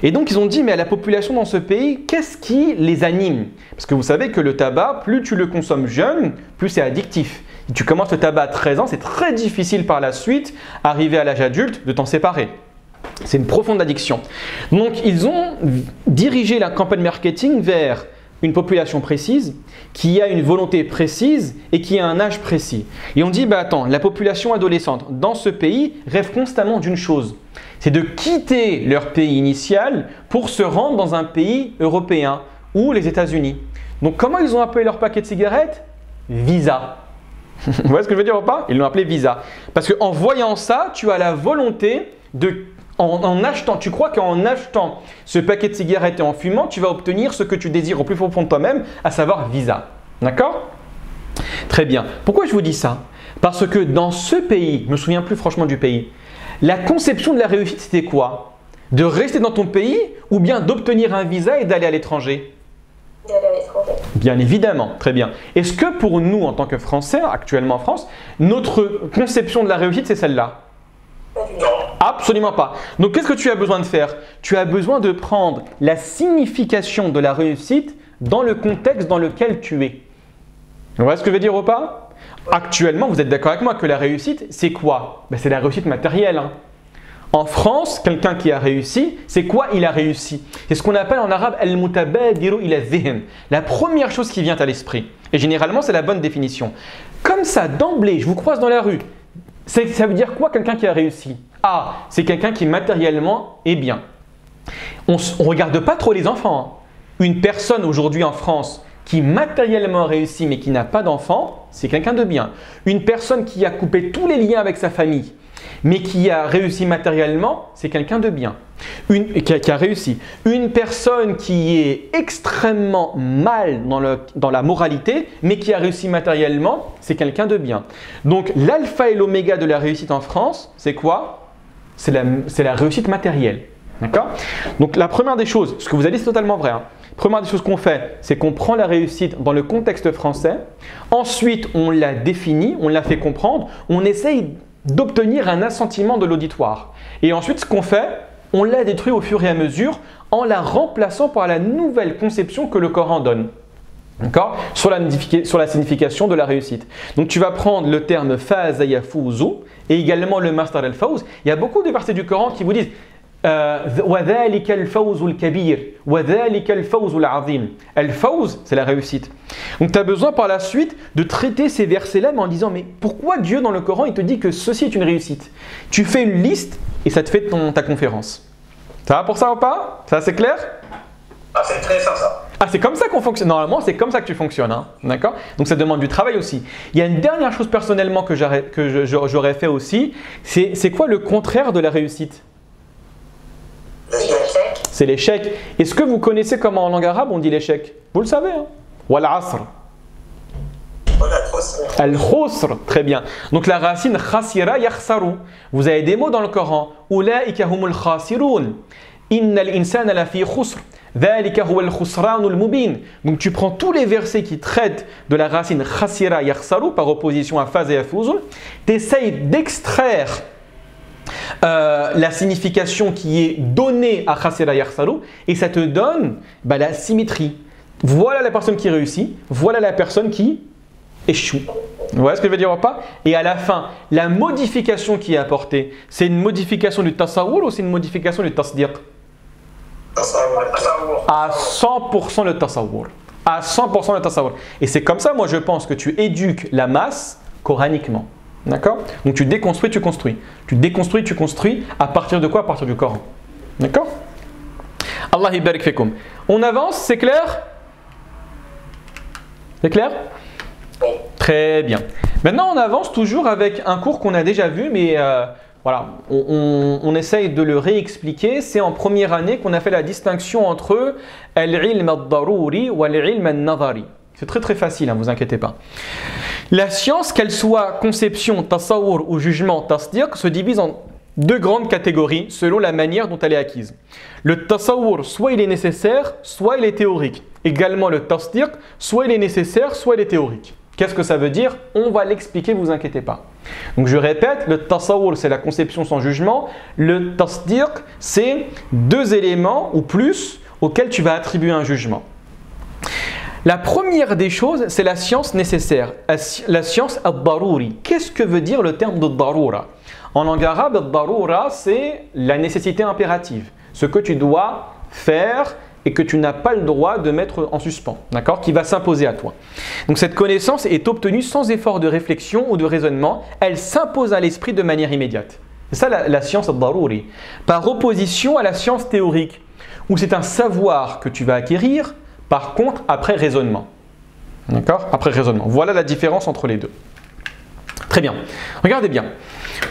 Et donc ils ont dit, mais à la population dans ce pays, qu'est-ce qui les anime? Parce que vous savez que le tabac, plus tu le consommes jeune, plus c'est addictif. Si tu commences le tabac à 13 ans, c'est très difficile par la suite, arrivé à l'âge adulte, de t'en séparer. C'est une profonde addiction. Donc ils ont dirigé la campagne marketing vers une population précise, qui a une volonté précise et qui a un âge précis. Et on dit, bah attends, la population adolescente dans ce pays rêve constamment d'une chose. C'est de quitter leur pays initial pour se rendre dans un pays européen ou les États-Unis. Donc comment ils ont appelé leur paquet de cigarettes? Visa. Vous voyez ce que je veux dire ou pas? Ils l'ont appelé Visa. Parce qu'en voyant ça, tu as la volonté de... En achetant, tu crois qu'en achetant ce paquet de cigarettes et en fumant, tu vas obtenir ce que tu désires au plus profond de toi-même, à savoir Visa. D'accord? Très bien. Pourquoi je vous dis ça? Parce que dans ce pays, je ne me souviens plus franchement du pays, la conception de la réussite, c'était quoi? De rester dans ton pays ou bien d'obtenir un visa et d'aller à l'étranger? D'aller à l'étranger. Bien évidemment, très bien. Est-ce que pour nous, en tant que Français, actuellement en France, notre conception de la réussite, c'est celle-là? Pas du tout. Non. Absolument pas. Donc, qu'est-ce que tu as besoin de faire? Tu as besoin de prendre la signification de la réussite dans le contexte dans lequel tu es. Vous voyez ce que je veux dire ou pas? Actuellement, vous êtes d'accord avec moi que la réussite, c'est quoi? Ben, c'est la réussite matérielle. Hein. En France, quelqu'un qui a réussi, c'est quoi il a réussi? C'est ce qu'on appelle en arabe al-mutabadiru ila dhihn. La première chose qui vient à l'esprit. Et généralement, c'est la bonne définition. Comme ça, d'emblée, je vous croise dans la rue. Ça veut dire quoi quelqu'un qui a réussi? Ah, c'est quelqu'un qui matériellement est bien. On ne regarde pas trop les enfants. Hein. Une personne aujourd'hui en France qui matériellement réussit mais qui n'a pas d'enfant, c'est quelqu'un de bien. Une personne qui a coupé tous les liens avec sa famille mais qui a réussi matériellement, c'est quelqu'un de bien. Qui a réussi. Une personne qui est extrêmement mal dans la moralité, mais qui a réussi matériellement, c'est quelqu'un de bien. Donc l'alpha et l'oméga de la réussite en France, c'est quoi? C'est la réussite matérielle. D'accord? Donc la première des choses, ce que vous avez dit c'est totalement vrai. Première des choses qu'on fait, c'est qu'on prend la réussite dans le contexte français. Ensuite, on la définit, on la fait comprendre, on essaye d'obtenir un assentiment de l'auditoire. Et ensuite, ce qu'on fait, on la détruit au fur et à mesure en la remplaçant par la nouvelle conception que le Coran donne. D'accord? Sur la signification de la réussite. Donc tu vas prendre le terme faza yafouzu et également le masdar al-fawz. Il y a beaucoup de versets du Coran qui vous disent وَذَلِكَ الْفَوْزُ الْكَبِيرُ وَذَلِكَ الْفَوْزُ الْعَظِيمُ. Al-fawz, c'est la réussite. Donc tu as besoin par la suite de traiter ces versets-là en disant mais pourquoi Dieu dans le Coran il te dit que ceci est une réussite? Tu fais une liste et ça te fait ta conférence. Ça va pour ça ou pas? Ça c'est clair? Ah, c'est très simple ça. Ah, c'est comme ça qu'on fonctionne. Normalement, c'est comme ça que tu fonctionnes. Hein. D'accord? Donc, ça demande du travail aussi. Il y a une dernière chose personnellement que j'aurais fait aussi. C'est quoi le contraire de la réussite? L'échec. C'est l'échec. Est-ce que vous connaissez comment en langue arabe on dit l'échec? Vous le savez. Hein? Wal asr. Al-khusr. Très bien. Donc, la racine khasira yakhsaru. Vous avez des mots dans le Coran. Ulaika humul khasirun. Innal insana lafi khusr. Donc tu prends tous les versets qui traitent de la racine khasira yakhsaru par opposition à faz et yafuz, tu essayes d'extraire la signification qui est donnée à khasira yakhsaru et ça te donne la symétrie. Voilà la personne qui réussit, voilà la personne qui échoue. Vous voyez ce que je veux dire ou pas? Et à la fin, la modification qui est apportée, c'est une modification du tasawwur ou c'est une modification du tasdiq? À 100% le tasawwur. À 100% le tasawwur. Et c'est comme ça, moi je pense que tu éduques la masse coraniquement. D'accord? Donc tu déconstruis, tu construis. Tu déconstruis, tu construis. À partir de quoi? À partir du Coran. D'accord? Allah ibarik fikum. On avance, c'est clair? C'est clair? Très bien. Maintenant on avance toujours avec un cours qu'on a déjà vu, mais voilà, on essaye de le réexpliquer. C'est en première année qu'on a fait la distinction entre al-ilm al-daruri ou al-ilm al-nadari. C'est très très facile, ne vous inquiétez pas. La science, qu'elle soit conception, tasawwur ou jugement, tasdiq, se divise en deux grandes catégories selon la manière dont elle est acquise. Le tasawwur, soit il est nécessaire, soit il est théorique. Également le tasdiq, soit il est nécessaire, soit il est théorique. Qu'est-ce que ça veut dire? On va l'expliquer, ne vous inquiétez pas. Donc je répète, le tasawwur c'est la conception sans jugement, le tasdiq c'est deux éléments ou plus auxquels tu vas attribuer un jugement. La première des choses, c'est la science nécessaire, la science ad-daruri. Qu'est-ce que veut dire le terme de darura? En langue arabe, ad-darura c'est la nécessité impérative, ce que tu dois faire et que tu n'as pas le droit de mettre en suspens, d'accord, qui va s'imposer à toi. Donc cette connaissance est obtenue sans effort de réflexion ou de raisonnement, elle s'impose à l'esprit de manière immédiate. C'est ça la science ad-daruri. Par opposition à la science théorique, où c'est un savoir que tu vas acquérir, par contre, après raisonnement. D'accord? Après raisonnement. Voilà la différence entre les deux. Très bien. Regardez bien.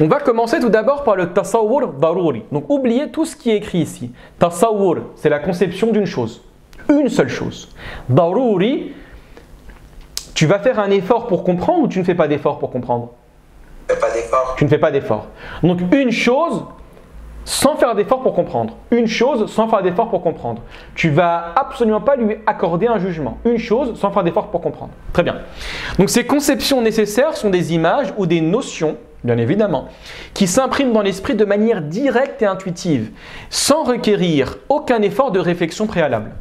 On va commencer tout d'abord par le tasawwur daruri. Donc oubliez tout ce qui est écrit ici. Tasawwur, c'est la conception d'une chose. Une seule chose. Daruri, tu vas faire un effort pour comprendre ou tu ne fais pas d'effort pour comprendre? Je ne fais pas d'effort. Tu ne fais pas d'effort. Donc une chose sans faire d'effort pour comprendre. Une chose sans faire d'effort pour comprendre. Tu vas absolument pas lui accorder un jugement. Une chose sans faire d'effort pour comprendre. Très bien. Donc ces conceptions nécessaires sont des images ou des notions, bien évidemment, qui s'impriment dans l'esprit de manière directe et intuitive, sans requérir aucun effort de réflexion préalable.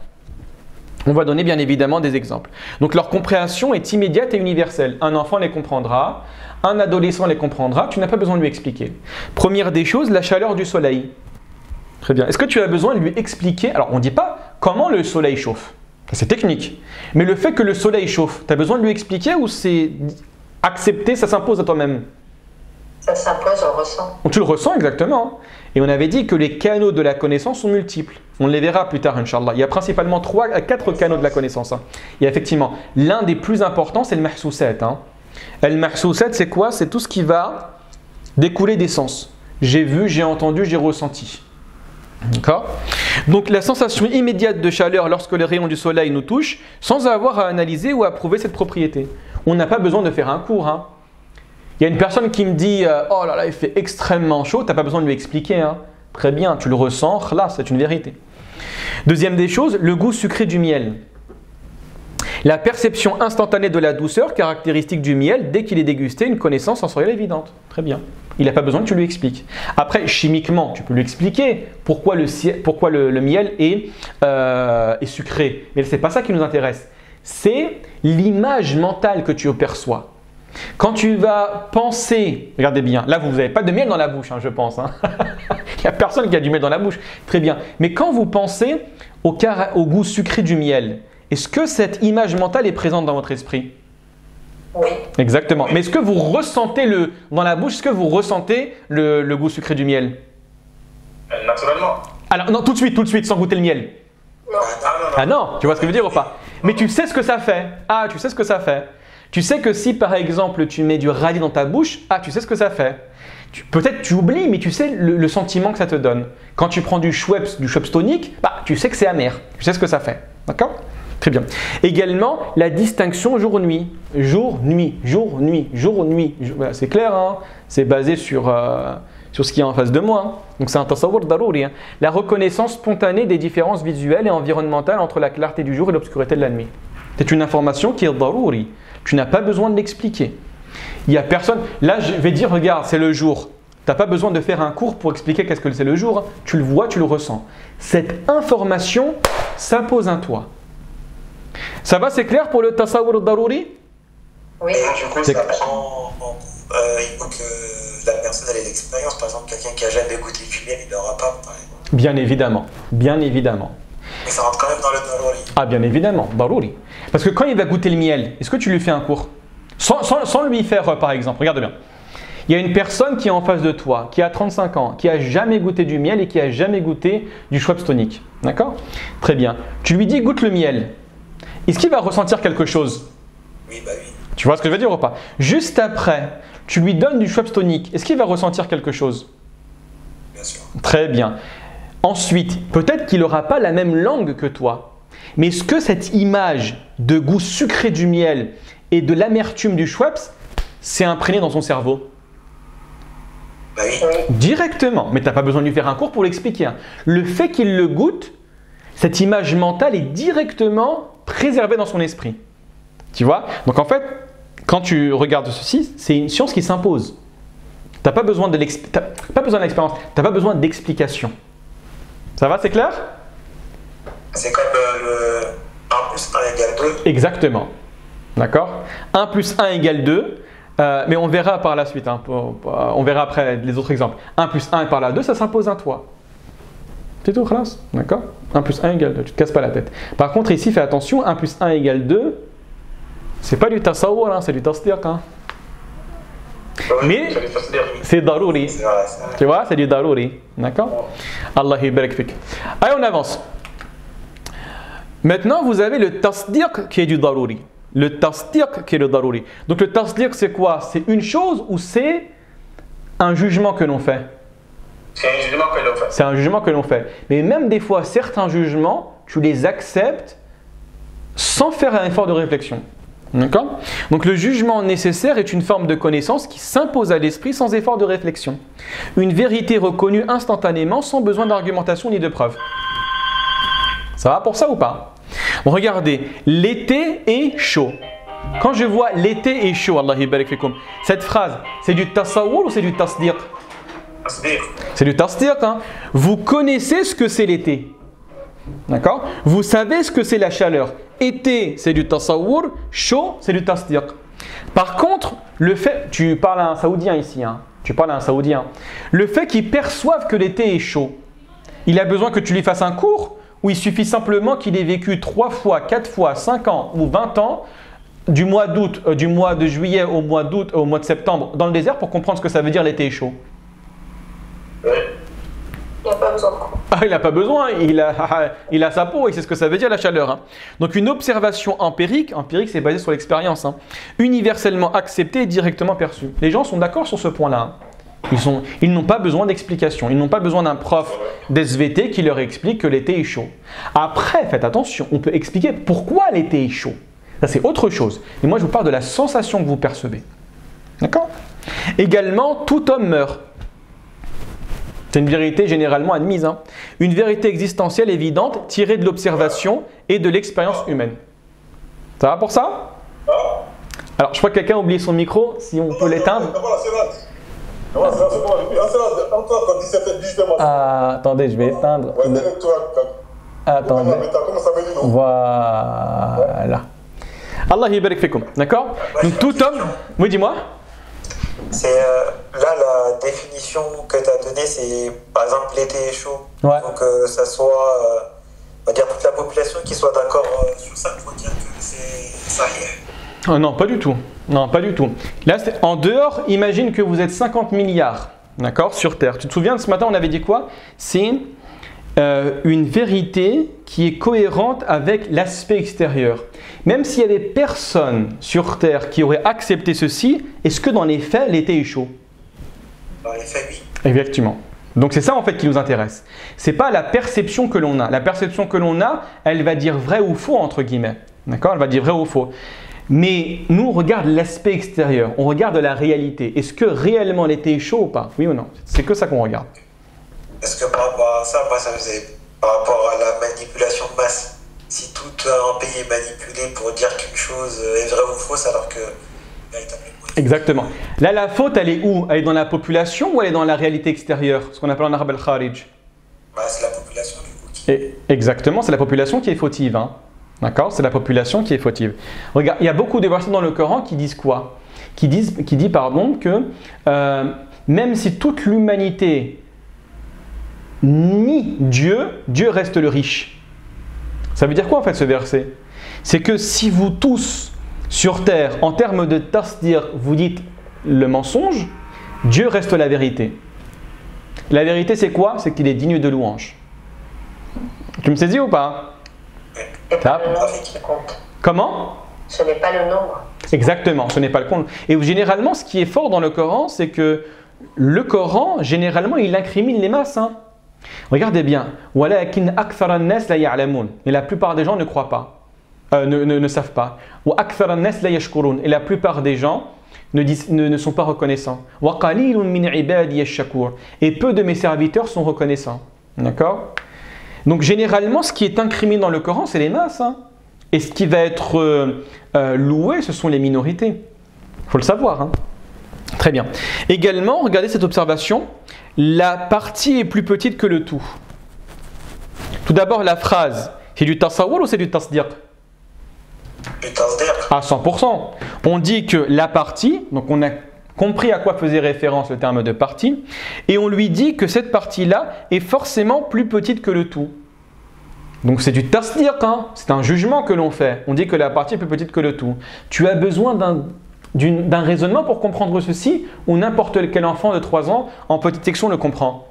On va donner bien évidemment des exemples. Donc leur compréhension est immédiate et universelle. Un enfant les comprendra, un adolescent les comprendra, tu n'as pas besoin de lui expliquer. Première des choses, la chaleur du soleil. Très bien. Est-ce que tu as besoin de lui expliquer? Alors on ne dit pas comment le soleil chauffe. C'est technique. Mais le fait que le soleil chauffe, tu as besoin de lui expliquer ou c'est accepté, ça s'impose à toi-même? Ça s'impose, on ressent. Tu le ressens exactement. Et on avait dit que les canaux de la connaissance sont multiples. On les verra plus tard, Inch'Allah. Il y a principalement 3 à 4 canaux de la connaissance. Hein. Il y a effectivement, l'un des plus importants, c'est le mahsousat. Hein. Le mahsousat, c'est quoi? C'est tout ce qui va découler des sens. J'ai vu, j'ai entendu, j'ai ressenti. D'accord? Donc la sensation immédiate de chaleur lorsque les rayons du soleil nous touchent, sans avoir à analyser ou à prouver cette propriété. On n'a pas besoin de faire un cours. Hein. Il y a une personne qui me dit « Oh là là, il fait extrêmement chaud », tu n'as pas besoin de lui expliquer. Hein. Très bien, tu le ressens, là, c'est une vérité. Deuxième des choses, le goût sucré du miel. La perception instantanée de la douceur, caractéristique du miel, dès qu'il est dégusté, une connaissance sensorielle évidente. Très bien. Il n'a pas besoin que tu lui expliques. Après, chimiquement, tu peux lui expliquer pourquoi le miel est sucré. Mais ce n'est pas ça qui nous intéresse. C'est l'image mentale que tu perçois. Quand tu vas penser, regardez bien, là vous n'avez pas de miel dans la bouche, hein, je pense. Hein. Il n'y a personne qui a du miel dans la bouche. Très bien. Mais quand vous pensez au goût sucré du miel, est-ce que cette image mentale est présente dans votre esprit? Oui. Exactement. Mais est-ce que vous ressentez dans la bouche, est-ce que vous ressentez le goût sucré du miel? Naturellement. Alors non, tout de suite, sans goûter le miel. Non. Ah non, tu vois ce que je veux dire ou pas? Mais tu sais ce que ça fait. Ah, tu sais ce que ça fait. Tu sais que si par exemple tu mets du radis dans ta bouche, ah, tu sais ce que ça fait. Peut-être tu oublies, mais tu sais le sentiment que ça te donne. Quand tu prends du Schweppes tonique, bah, tu sais que c'est amer. Tu sais ce que ça fait. D'accord? Très bien. Également, la distinction jour-nuit. Jour-nuit, jour-nuit, jour-nuit. Voilà, c'est clair, hein? C'est basé sur ce qui est en face de moi. Hein. Donc c'est un tasawwur darouri. Hein. La reconnaissance spontanée des différences visuelles et environnementales entre la clarté du jour et l'obscurité de la nuit. C'est une information qui est darouri. Tu n'as pas besoin de l'expliquer. Il n'y a personne. Là, je vais dire, regarde, c'est le jour. Tu n'as pas besoin de faire un cours pour expliquer qu'est-ce que c'est le jour. Tu le vois, tu le ressens. Cette information s'impose à toi. Ça va, c'est clair pour le tasawwur darouri? Oui. Du coup, ça prend. Il faut que la personne ait l'expérience. Par exemple, quelqu'un qui n'a jamais goûté du miel, il n'aura pas, par exemple. Bien évidemment. Bien évidemment. Mais ça rentre quand même dans le darouri. Ah, bien évidemment, darouri. Parce que quand il va goûter le miel, est-ce que tu lui fais un cours? Sans lui faire, par exemple, regarde bien. Il y a une personne qui est en face de toi, qui a 35 ans, qui n'a jamais goûté du miel et qui n'a jamais goûté du Schweppes tonique. D'accord? Très bien. Tu lui dis goûte le miel. Est-ce qu'il va ressentir quelque chose? Oui, bah oui. Tu vois ce que je veux dire ou pas? Juste après, tu lui donnes du Schweppes tonique. Est-ce qu'il va ressentir quelque chose? Bien sûr. Très bien. Ensuite, peut-être qu'il n'aura pas la même langue que toi. Mais est-ce que cette image de goût sucré du miel et de l'amertume du Schweppes s'est imprégnée dans son cerveau? Bah oui. Directement. Mais tu n'as pas besoin de lui faire un cours pour l'expliquer. Hein. Le fait qu'il le goûte, cette image mentale est directement préservée dans son esprit. Tu vois? Donc en fait, quand tu regardes ceci, c'est une science qui s'impose. Tu n'as pas besoin de l'expérience, tu n'as pas besoin d'explication. Ça va, c'est clair? C'est comme le 1 plus 1 égale 2. Exactement. D'accord? 1 plus 1 égale 2. Mais on verra par la suite. Hein, on verra après les autres exemples. 1 plus 1 par là 2, ça s'impose à toi. C'est tout, classe. D'accord? 1 plus 1 égale 2. Tu ne te casses pas la tête. Par contre, ici, fais attention. 1 plus 1 égale 2. C'est pas du tasawwur, hein, c'est du tasdiq. Hein. Mais c'est darouri. Tu vois, c'est du darouri. D'accord? Allah barak fik. Allez, on avance. Maintenant, vous avez le tasdiq qui est du darouri. Le tasdiq qui est le darouri. Donc le tasdiq, c'est quoi? C'est une chose ou c'est un jugement que l'on fait? C'est un jugement que l'on fait. C'est un jugement que l'on fait. Mais même des fois, certains jugements, tu les acceptes sans faire un effort de réflexion. D'accord? Donc le jugement nécessaire est une forme de connaissance qui s'impose à l'esprit sans effort de réflexion. Une vérité reconnue instantanément sans besoin d'argumentation ni de preuve. Ça va pour ça ou pas? Bon, regardez, l'été est chaud. Quand je vois l'été est chaud, Allah barak fikoum, cette phrase, c'est du tasawwur ou c'est du tasdiq? C'est du tasdiq. Hein? Vous connaissez ce que c'est l'été. D'accord? Vous savez ce que c'est la chaleur. Été, c'est du tasawwur. Chaud, c'est du tasdiq. Par contre, le fait, tu parles à un Saoudien ici. Hein? Tu parles à un Saoudien. Le fait qu'il perçoive que l'été est chaud, il a besoin que tu lui fasses un cours ou il suffit simplement qu'il ait vécu 3 fois, 4 fois, 5 ans ou 20 ans du mois d'août, du mois de juillet au mois d'août, au mois de septembre dans le désert pour comprendre ce que ça veut dire l'été est chaud. Ah, il n'a pas besoin, il a sa peau, et c'est ce que ça veut dire la chaleur. Hein. Donc une observation empirique c'est basé sur l'expérience, hein, universellement acceptée et directement perçue. Les gens sont d'accord sur ce point-là. Hein. Ils n'ont pas besoin d'explication, ils n'ont pas besoin d'un prof d'SVT qui leur explique que l'été est chaud. Après, faites attention, on peut expliquer pourquoi l'été est chaud. Ça c'est autre chose. Mais moi je vous parle de la sensation que vous percevez. D'accord ? Également, tout homme meurt. C'est une vérité généralement admise. Hein. Une vérité existentielle évidente tirée de l'observation et de l'expérience humaine. Ça va pour ça? Alors, je crois que quelqu'un a oublié son micro. Si on peut l'éteindre. Ah, attendez, je vais éteindre. Attendez. Voilà. Allah yibarik fikum. D'accord? Donc, tout homme. Oui, dis-moi. C'est là la définition que tu as donnée, c'est par exemple l'été est chaud. Ouais. Donc ça soit, on va dire toute la population qui soit d'accord sur ça pour dire que ça y est. Oh non, pas du tout. Non, pas du tout. Là, en dehors, imagine que vous êtes 50 milliards, d'accord, sur Terre. Tu te souviens de ce matin, on avait dit quoi? C'est une vérité qui est cohérente avec l'aspect extérieur. Même s'il y avait personne sur Terre qui aurait accepté ceci, est-ce que dans les faits, l'été est chaud? Dans les faits, oui. Effectivement. Donc c'est ça en fait qui nous intéresse. C'est pas la perception que l'on a. La perception que l'on a, elle va dire vrai ou faux entre guillemets. D'accord? Elle va dire vrai ou faux. Mais nous, on regarde l'aspect extérieur. On regarde la réalité. Est-ce que réellement l'été est chaud ou pas? Oui ou non? C'est que ça qu'on regarde. Est-ce que par rapport à ça, moi ça faisait par rapport à la manipulation de masse. Si tout un pays est manipulé pour dire qu'une chose est vraie ou fausse alors que véritablement. Exactement. Là, la faute, elle est où? Elle est dans la population ou elle est dans la réalité extérieure? Ce qu'on appelle en arabe al-kharij. Bah, c'est la population du coup. Exactement, c'est la population qui est fautive. Hein. D'accord? C'est la population qui est fautive. Regarde, il y a beaucoup de versets dans le Coran qui disent quoi? Qui dit que même si toute l'humanité nie Dieu, Dieu reste le riche. Ça veut dire quoi en fait ce verset? C'est que si vous tous sur terre, en termes de tasdir, vous dites le mensonge, Dieu reste la vérité. La vérité c'est quoi? C'est qu'il est digne de louange. Tu me saisis ou pas? C'est pas le nombre qui compte. Comment? Ce n'est pas le nombre. Exactement, ce n'est pas le compte. Et généralement, ce qui est fort dans le Coran, c'est que le Coran, généralement, il incrimine les masses. Hein. Regardez bien. وَلَكِنْ أَكْثَرَ النَّاسِ لَا يَعْلَمُونَ. Et la plupart des gens ne croient pas, ne savent pas. وَأَكْثَرَ النَّاسِ لَا يَشْكُرُونَ. Et la plupart des gens ne sont pas reconnaissants. وَقَلِيلٌ مِنْ عِبَادِيَ الشَّكُورِ. Et peu de mes serviteurs sont reconnaissants. D'accord? Donc généralement, ce qui est incriminé dans le Coran, c'est les masses. Hein. Et ce qui va être loué, ce sont les minorités. Il faut le savoir. Hein. Très bien. Également, regardez cette observation. La partie est plus petite que le tout. Tout d'abord, la phrase, c'est du tasawwur ou c'est du tasdiq? Du tasdiq. À 100%. On dit que la partie, donc on a compris à quoi faisait référence le terme de partie, et on lui dit que cette partie-là est forcément plus petite que le tout. Donc c'est du tasdiq, hein. C'est un jugement que l'on fait. On dit que la partie est plus petite que le tout. Tu as besoin d'un raisonnement pour comprendre ceci, ou n'importe quel enfant de 3 ans en petite section le comprend?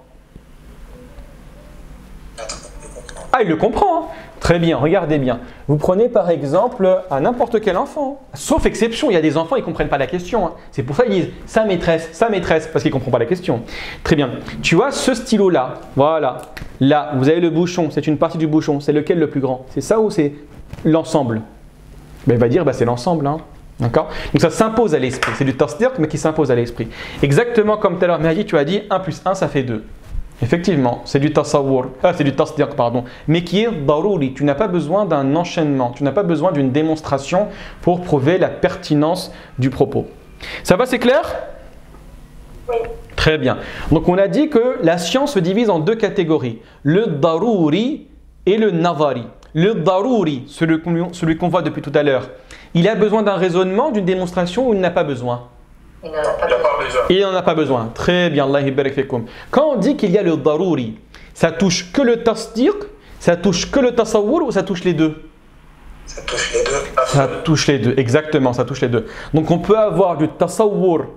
Ah, il le comprend. Hein. Très bien, regardez bien. Vous prenez par exemple à n'importe quel enfant, sauf exception, il y a des enfants, ils ne comprennent pas la question. Hein. C'est pour ça qu'ils disent sa maîtresse, parce qu'ils ne comprennent pas la question. Très bien. Tu vois ce stylo-là, voilà. Là, vous avez le bouchon, c'est une partie du bouchon. C'est lequel le plus grand? C'est ça ou c'est l'ensemble? Ben, il va dire c'est l'ensemble. Hein. D'accord? Donc ça s'impose à l'esprit. C'est du tasdiq, mais qui s'impose à l'esprit. Exactement comme tout à l'heure, Mehdi, tu as dit 1 plus 1, ça fait 2. Effectivement, c'est du tasawwur, c'est du tasdiq, pardon, mais qui est darouri. Tu n'as pas besoin d'un enchaînement, tu n'as pas besoin d'une démonstration pour prouver la pertinence du propos. Ça va, c'est clair? Oui. Très bien. Donc on a dit que la science se divise en 2 catégories, le darouri et le nazari. Le darouri, celui qu'on voit depuis tout à l'heure, il a besoin d'un raisonnement, d'une démonstration ou il n'a pas besoin? Il n'en a pas besoin. Il n'en a pas besoin. Très bien, Allah yibarak fikum. Quand on dit qu'il y a le darouri, ça touche que le tasdiq, ça touche que le tasawwur ou ça touche les deux? Ça touche les deux. Ça touche les deux, exactement, ça touche les deux. Donc on peut avoir du tasawwur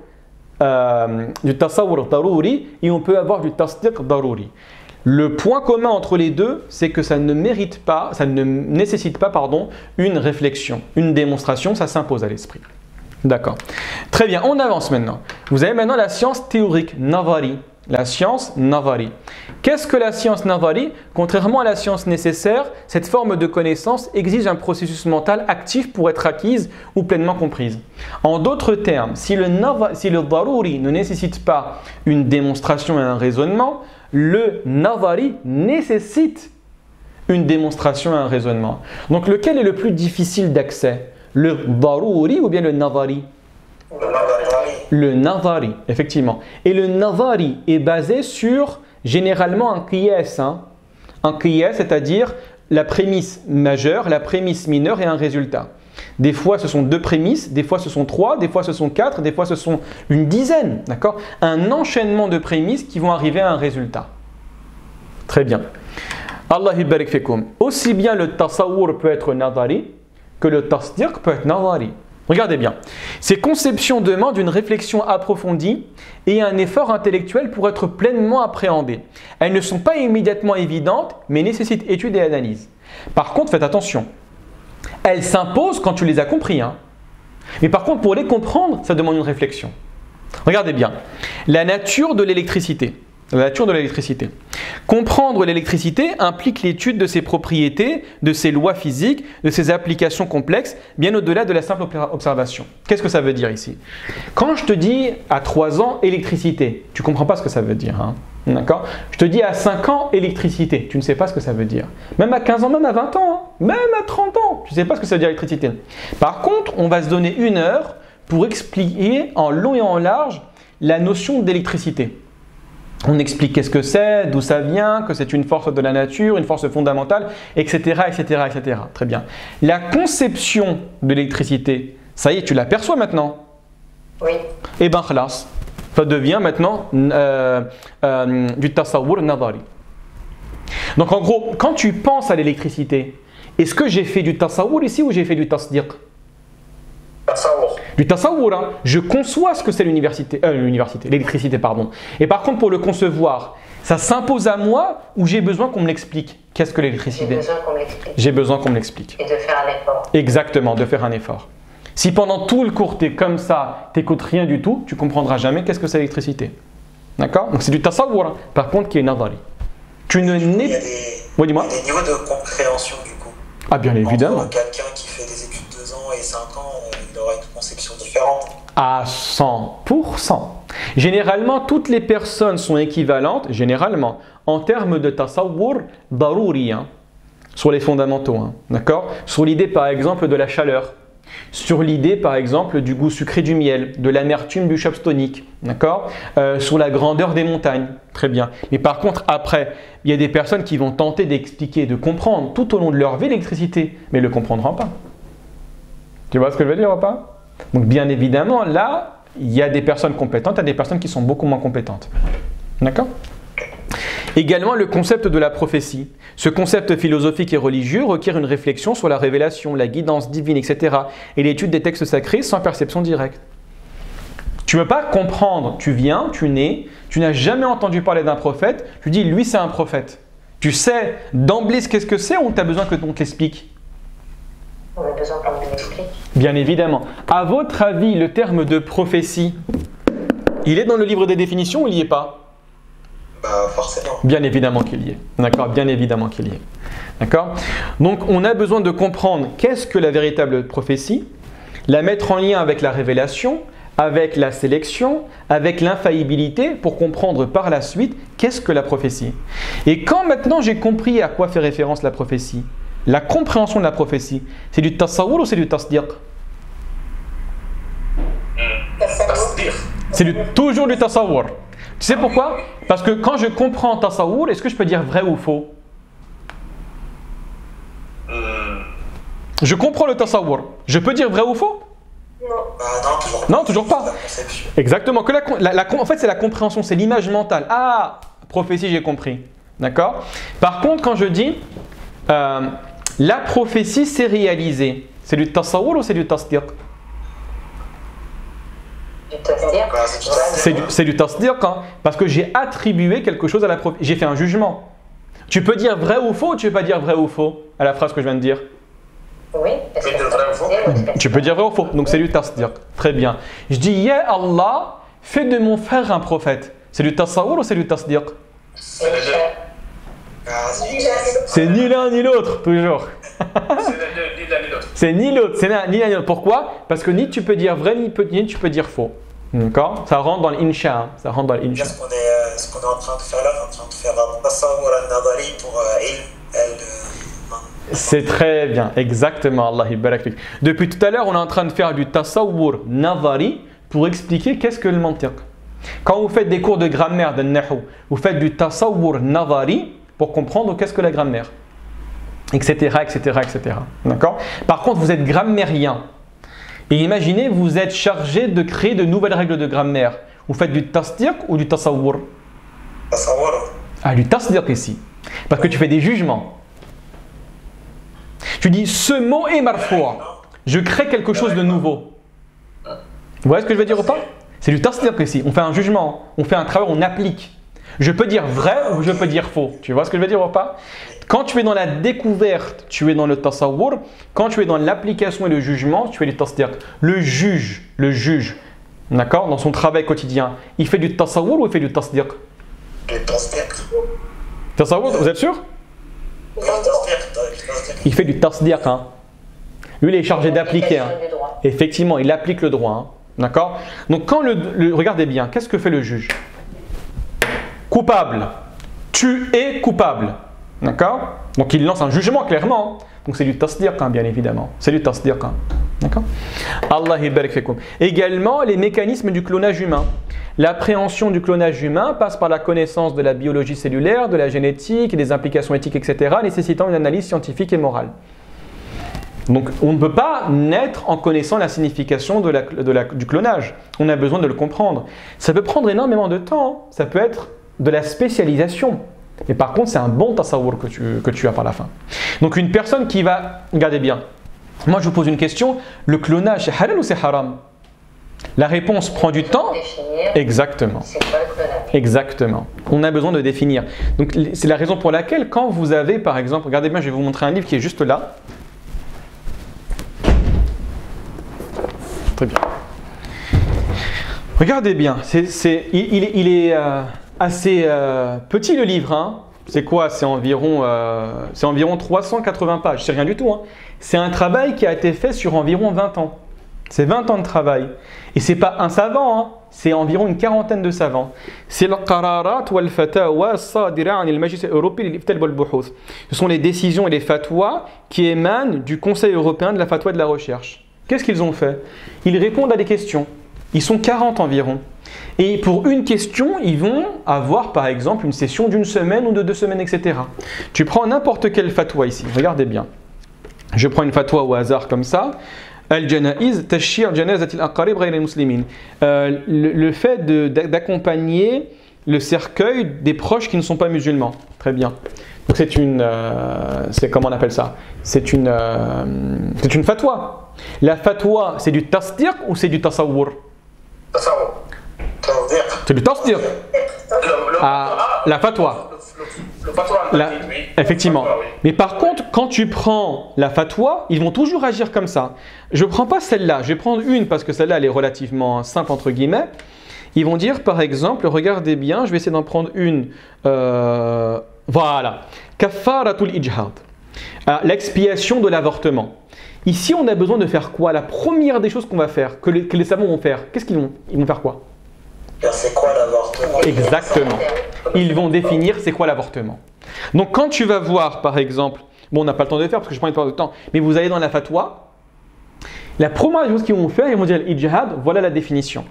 darouri et on peut avoir du tasdiq darouri. Le point commun entre les deux, c'est que ça ne nécessite pas, une réflexion, une démonstration, ça s'impose à l'esprit. D'accord. Très bien, on avance maintenant. Vous avez maintenant la science théorique, Navari. La science Navari. Qu'est-ce que la science Navari? Contrairement à la science nécessaire, cette forme de connaissance exige un processus mental actif pour être acquise ou pleinement comprise. En d'autres termes, si le Daruri ne nécessite pas une démonstration et un raisonnement, le Navari nécessite une démonstration et un raisonnement. Donc lequel est le plus difficile d'accès? Le Daruri ou bien le Navari? Le Navari, effectivement. Et le Navari est basé sur généralement un qiyas. Un qiyas, c'est-à-dire la prémisse majeure, la prémisse mineure et un résultat. Des fois, ce sont 2 prémisses, des fois, ce sont 3, des fois, ce sont 4, des fois, ce sont une dizaine. D'accord? Un enchaînement de prémisses qui vont arriver à un résultat. Très bien. Allah barik fikum. Aussi bien le tasawwur peut être Navari que le tasdiq peut être Navari. Regardez bien, ces conceptions demandent une réflexion approfondie et un effort intellectuel pour être pleinement appréhendées. Elles ne sont pas immédiatement évidentes, mais nécessitent étude et analyse. Par contre, faites attention, elles s'imposent quand tu les as compris. Mais par contre, pour les comprendre, ça demande une réflexion. Regardez bien, la nature de l'électricité. La nature de l'électricité. Comprendre l'électricité implique l'étude de ses propriétés, de ses lois physiques, de ses applications complexes, bien au-delà de la simple observation. Qu'est-ce que ça veut dire ici? Quand je te dis à 3 ans électricité, tu ne comprends pas ce que ça veut dire. D'accord? Je te dis à 5 ans électricité, tu ne sais pas ce que ça veut dire. Même à 15 ans, même à 20 ans, même à 30 ans, tu ne sais pas ce que ça veut dire électricité. Par contre, on va se donner 1 heure pour expliquer en long et en large la notion d'électricité. On explique qu'est-ce que c'est, d'où ça vient, que c'est une force de la nature, une force fondamentale, etc., etc., etc. Très bien. La conception de l'électricité, ça y est, tu l'aperçois maintenant? Oui. Eh bien, khalas, ça devient maintenant du tasawwur nadari. Donc en gros, quand tu penses à l'électricité, est-ce que j'ai fait du tasawwur ici ou j'ai fait du tasdiq? Du tasawwur, je conçois ce que c'est l'électricité, pardon. Et par contre, pour le concevoir, ça s'impose à moi ou j'ai besoin qu'on me l'explique? Qu'est-ce que l'électricité? J'ai besoin qu'on me l'explique. J'ai besoin qu'on me l'explique. Et de faire un effort. Exactement, de faire un effort. Si pendant tout le cours, tu es comme ça, tu n'écoutes rien du tout, tu ne comprendras jamais qu'est-ce que c'est l'électricité. D'accord? Donc c'est du tasawwur, par contre, qui est nadari. Tu ne n'es... Oui, dis-moi. Il y a des niveaux de compréhension du coup. Ah, bien évidemment. Quelqu'un qui fait des études 2 ans et 5 ans, il aura une conception différente. À 100%. Généralement, toutes les personnes sont équivalentes, généralement, en termes de tasawwur daruri, sur les fondamentaux. D'accord? Sur l'idée, par exemple, de la chaleur. Sur l'idée, par exemple, du goût sucré du miel, de l'amertume du chopstonique, d'accord? Sur la grandeur des montagnes, très bien. Mais par contre, après, il y a des personnes qui vont tenter d'expliquer, de comprendre tout au long de leur vie l'électricité, mais ne le comprendront pas. Tu vois ce que je veux dire ou pas? Donc bien évidemment, là, il y a des personnes compétentes, il y a des personnes qui sont beaucoup moins compétentes. D'accord? Également, le concept de la prophétie. Ce concept philosophique et religieux requiert une réflexion sur la révélation, la guidance divine, etc. et l'étude des textes sacrés sans perception directe. Tu ne peux pas comprendre, tu viens, tu nais, tu n'as jamais entendu parler d'un prophète, tu dis lui c'est un prophète. Tu sais d'emblée qu'est-ce que c'est ou on t'a besoin que on te l'explique? On a besoin qu'on me l'explique. Bien évidemment. À votre avis, le terme de prophétie, il est dans le livre des définitions ou il n'y est pas? Forcément. Bien évidemment qu'il y est. D'accord? Bien évidemment qu'il y est. D'accord? Donc, on a besoin de comprendre qu'est-ce que la véritable prophétie, la mettre en lien avec la révélation, avec la sélection, avec l'infaillibilité pour comprendre par la suite qu'est-ce que la prophétie. Et quand maintenant j'ai compris à quoi fait référence la prophétie, la compréhension de la prophétie, c'est du tasawwur ou c'est du tasdiq? C'est toujours du tasawwur. Tu sais pourquoi? Parce que quand je comprends tasawwur, est-ce que je peux dire vrai ou faux? Je comprends le tasawwur. Je peux dire vrai ou faux? Non, toujours pas. Exactement. En fait, c'est la compréhension, c'est l'image mentale. Ah, prophétie, j'ai compris. D'accord? Par contre, quand je dis la prophétie s'est réalisée, c'est du tasawwur ou c'est du tasdiq? C'est du tasdiq, parce que j'ai attribué quelque chose à la prophétie. J'ai fait un jugement. Tu peux dire vrai ou faux ou tu ne peux pas dire vrai ou faux à la phrase que je viens de dire? Oui, parce que Tu peux dire vrai ou faux. Donc c'est du tasdiq. Très bien. Je dis Ya Allah, fais de mon frère un prophète. C'est du tasawwur ou c'est du tasdiq? C'est ni l'un ni l'autre, toujours. C'est ni l'autre, c'est ni l'un ni l'autre. Pourquoi? Parce que ni tu peux dire vrai, ni tu peux dire faux. D'accord? Ça rentre dans l'insha. Hein. Ça rentre dans l'insha. Ce qu'on est en train de faire là, on est en train de faire un tasawwur al-nadari pour C'est très bien, exactement. Allah barak fik. Depuis tout à l'heure, on est en train de faire du tasawwur nadari pour expliquer qu'est-ce que le mantiq. Quand vous faites des cours de grammaire de nahu, vous faites du tasawwur nadari pour comprendre qu'est-ce que la grammaire, etc., etc., etc. D'accord? Par contre, vous êtes grammairien. Et imaginez, vous êtes chargé de créer de nouvelles règles de grammaire. Vous faites du tasdiq ou du tasawwur? Tasawwur. Ah, du tasdiq ici. Parce que tu fais des jugements. Tu dis, ce mot est marfoua. Je crée quelque chose de nouveau. Vous voyez ce que je veux dire ou pas? C'est du tasdiq ici. On fait un jugement, on fait un travail, on applique. Je peux dire vrai ou je peux dire faux. Tu vois ce que je veux dire ou pas? Quand tu es dans la découverte, tu es dans le tasawwur. Quand tu es dans l'application et le jugement, tu fais du tasdiq. Le juge, d'accord, dans son travail quotidien, il fait du tasawwur ou il fait du tasdiq? Du tasdiq. Tasawwur, vous êtes sûr? Oui, tasdiq. Il fait du tasdiq. Hein. Lui, il est chargé d'appliquer. Hein. Effectivement, il applique le droit. Hein. D'accord? Donc, quand regardez bien, qu'est-ce que fait le juge? Coupable. Tu es coupable. D'accord? Donc il lance un jugement clairement. Donc c'est du tasdiq, hein, bien évidemment. C'est du tasdiq. Hein. D'accord? Allah barik fikum. Également les mécanismes du clonage humain. L'appréhension du clonage humain passe par la connaissance de la biologie cellulaire, de la génétique, des implications éthiques, etc., nécessitant une analyse scientifique et morale. Donc on ne peut pas naître en connaissant la signification du clonage. On a besoin de le comprendre. Ça peut prendre énormément de temps. Ça peut être de la spécialisation. Mais par contre, c'est un bon tasawwur que tu as par la fin. Donc une personne qui va... Regardez bien. Moi, je vous pose une question. Le clonage, c'est halal ou c'est haram? La réponse prend du temps. Exactement. C'est quoi le clonage? Exactement. On a besoin de définir. Donc c'est la raison pour laquelle quand vous avez, par exemple... Regardez bien, je vais vous montrer un livre qui est juste là. Très bien. Regardez bien. Il est assez petit le livre. Hein. C'est quoi? C'est environ 380 pages. C'est rien du tout. Hein. C'est un travail qui a été fait sur environ 20 ans. C'est 20 ans de travail. Et ce n'est pas un savant. Hein. C'est environ une quarantaine de savants. C'est le qararat wal fatawa sadira an al-Majlis européen de l'iftal wal buhuth. Ce sont les décisions et les fatwas qui émanent du Conseil européen de la fatwa et de la recherche. Qu'est-ce qu'ils ont fait? Ils répondent à des questions. Ils sont 40 environ. Et pour une question, ils vont avoir par exemple une session d'une semaine ou de 2 semaines, etc. Tu prends n'importe quelle fatwa ici. Regardez bien. Je prends une fatwa au hasard comme ça. Al-Janaiz, Tashir Janazatil Aqarib ghayr al-Muslimin. Le fait d'accompagner le cercueil des proches qui ne sont pas musulmans. Très bien. Donc c'est comment on appelle ça? C'est une fatwa. La fatwa, c'est du tasdiq ou c'est du tasawwur? Tasawwur. C'est du tasdiq. La fatwa. Le fatwa, oui. Effectivement. Fatwa, oui. Mais par contre, quand tu prends la fatwa, ils vont toujours agir comme ça. Je ne prends pas celle-là. Je vais prendre une parce que celle-là, elle est relativement simple, entre guillemets. Ils vont dire, par exemple, regardez bien, je vais essayer d'en prendre une. Voilà. Kaffaratul ijhad. L'expiation de l'avortement. Ici, on a besoin de faire quoi? La première des choses qu'on va faire, que les savants vont faire, qu'est-ce qu'ils vont? Ils vont faire quoi? C'est quoi l'avortement? Exactement. Ils vont définir c'est quoi l'avortement. Donc quand tu vas voir par exemple, bon on n'a pas le temps de le faire parce que je prends pas de temps, mais vous allez dans la fatwa, la première des choses qu'ils vont faire, ils vont dire l'ijhad, voilà la définition.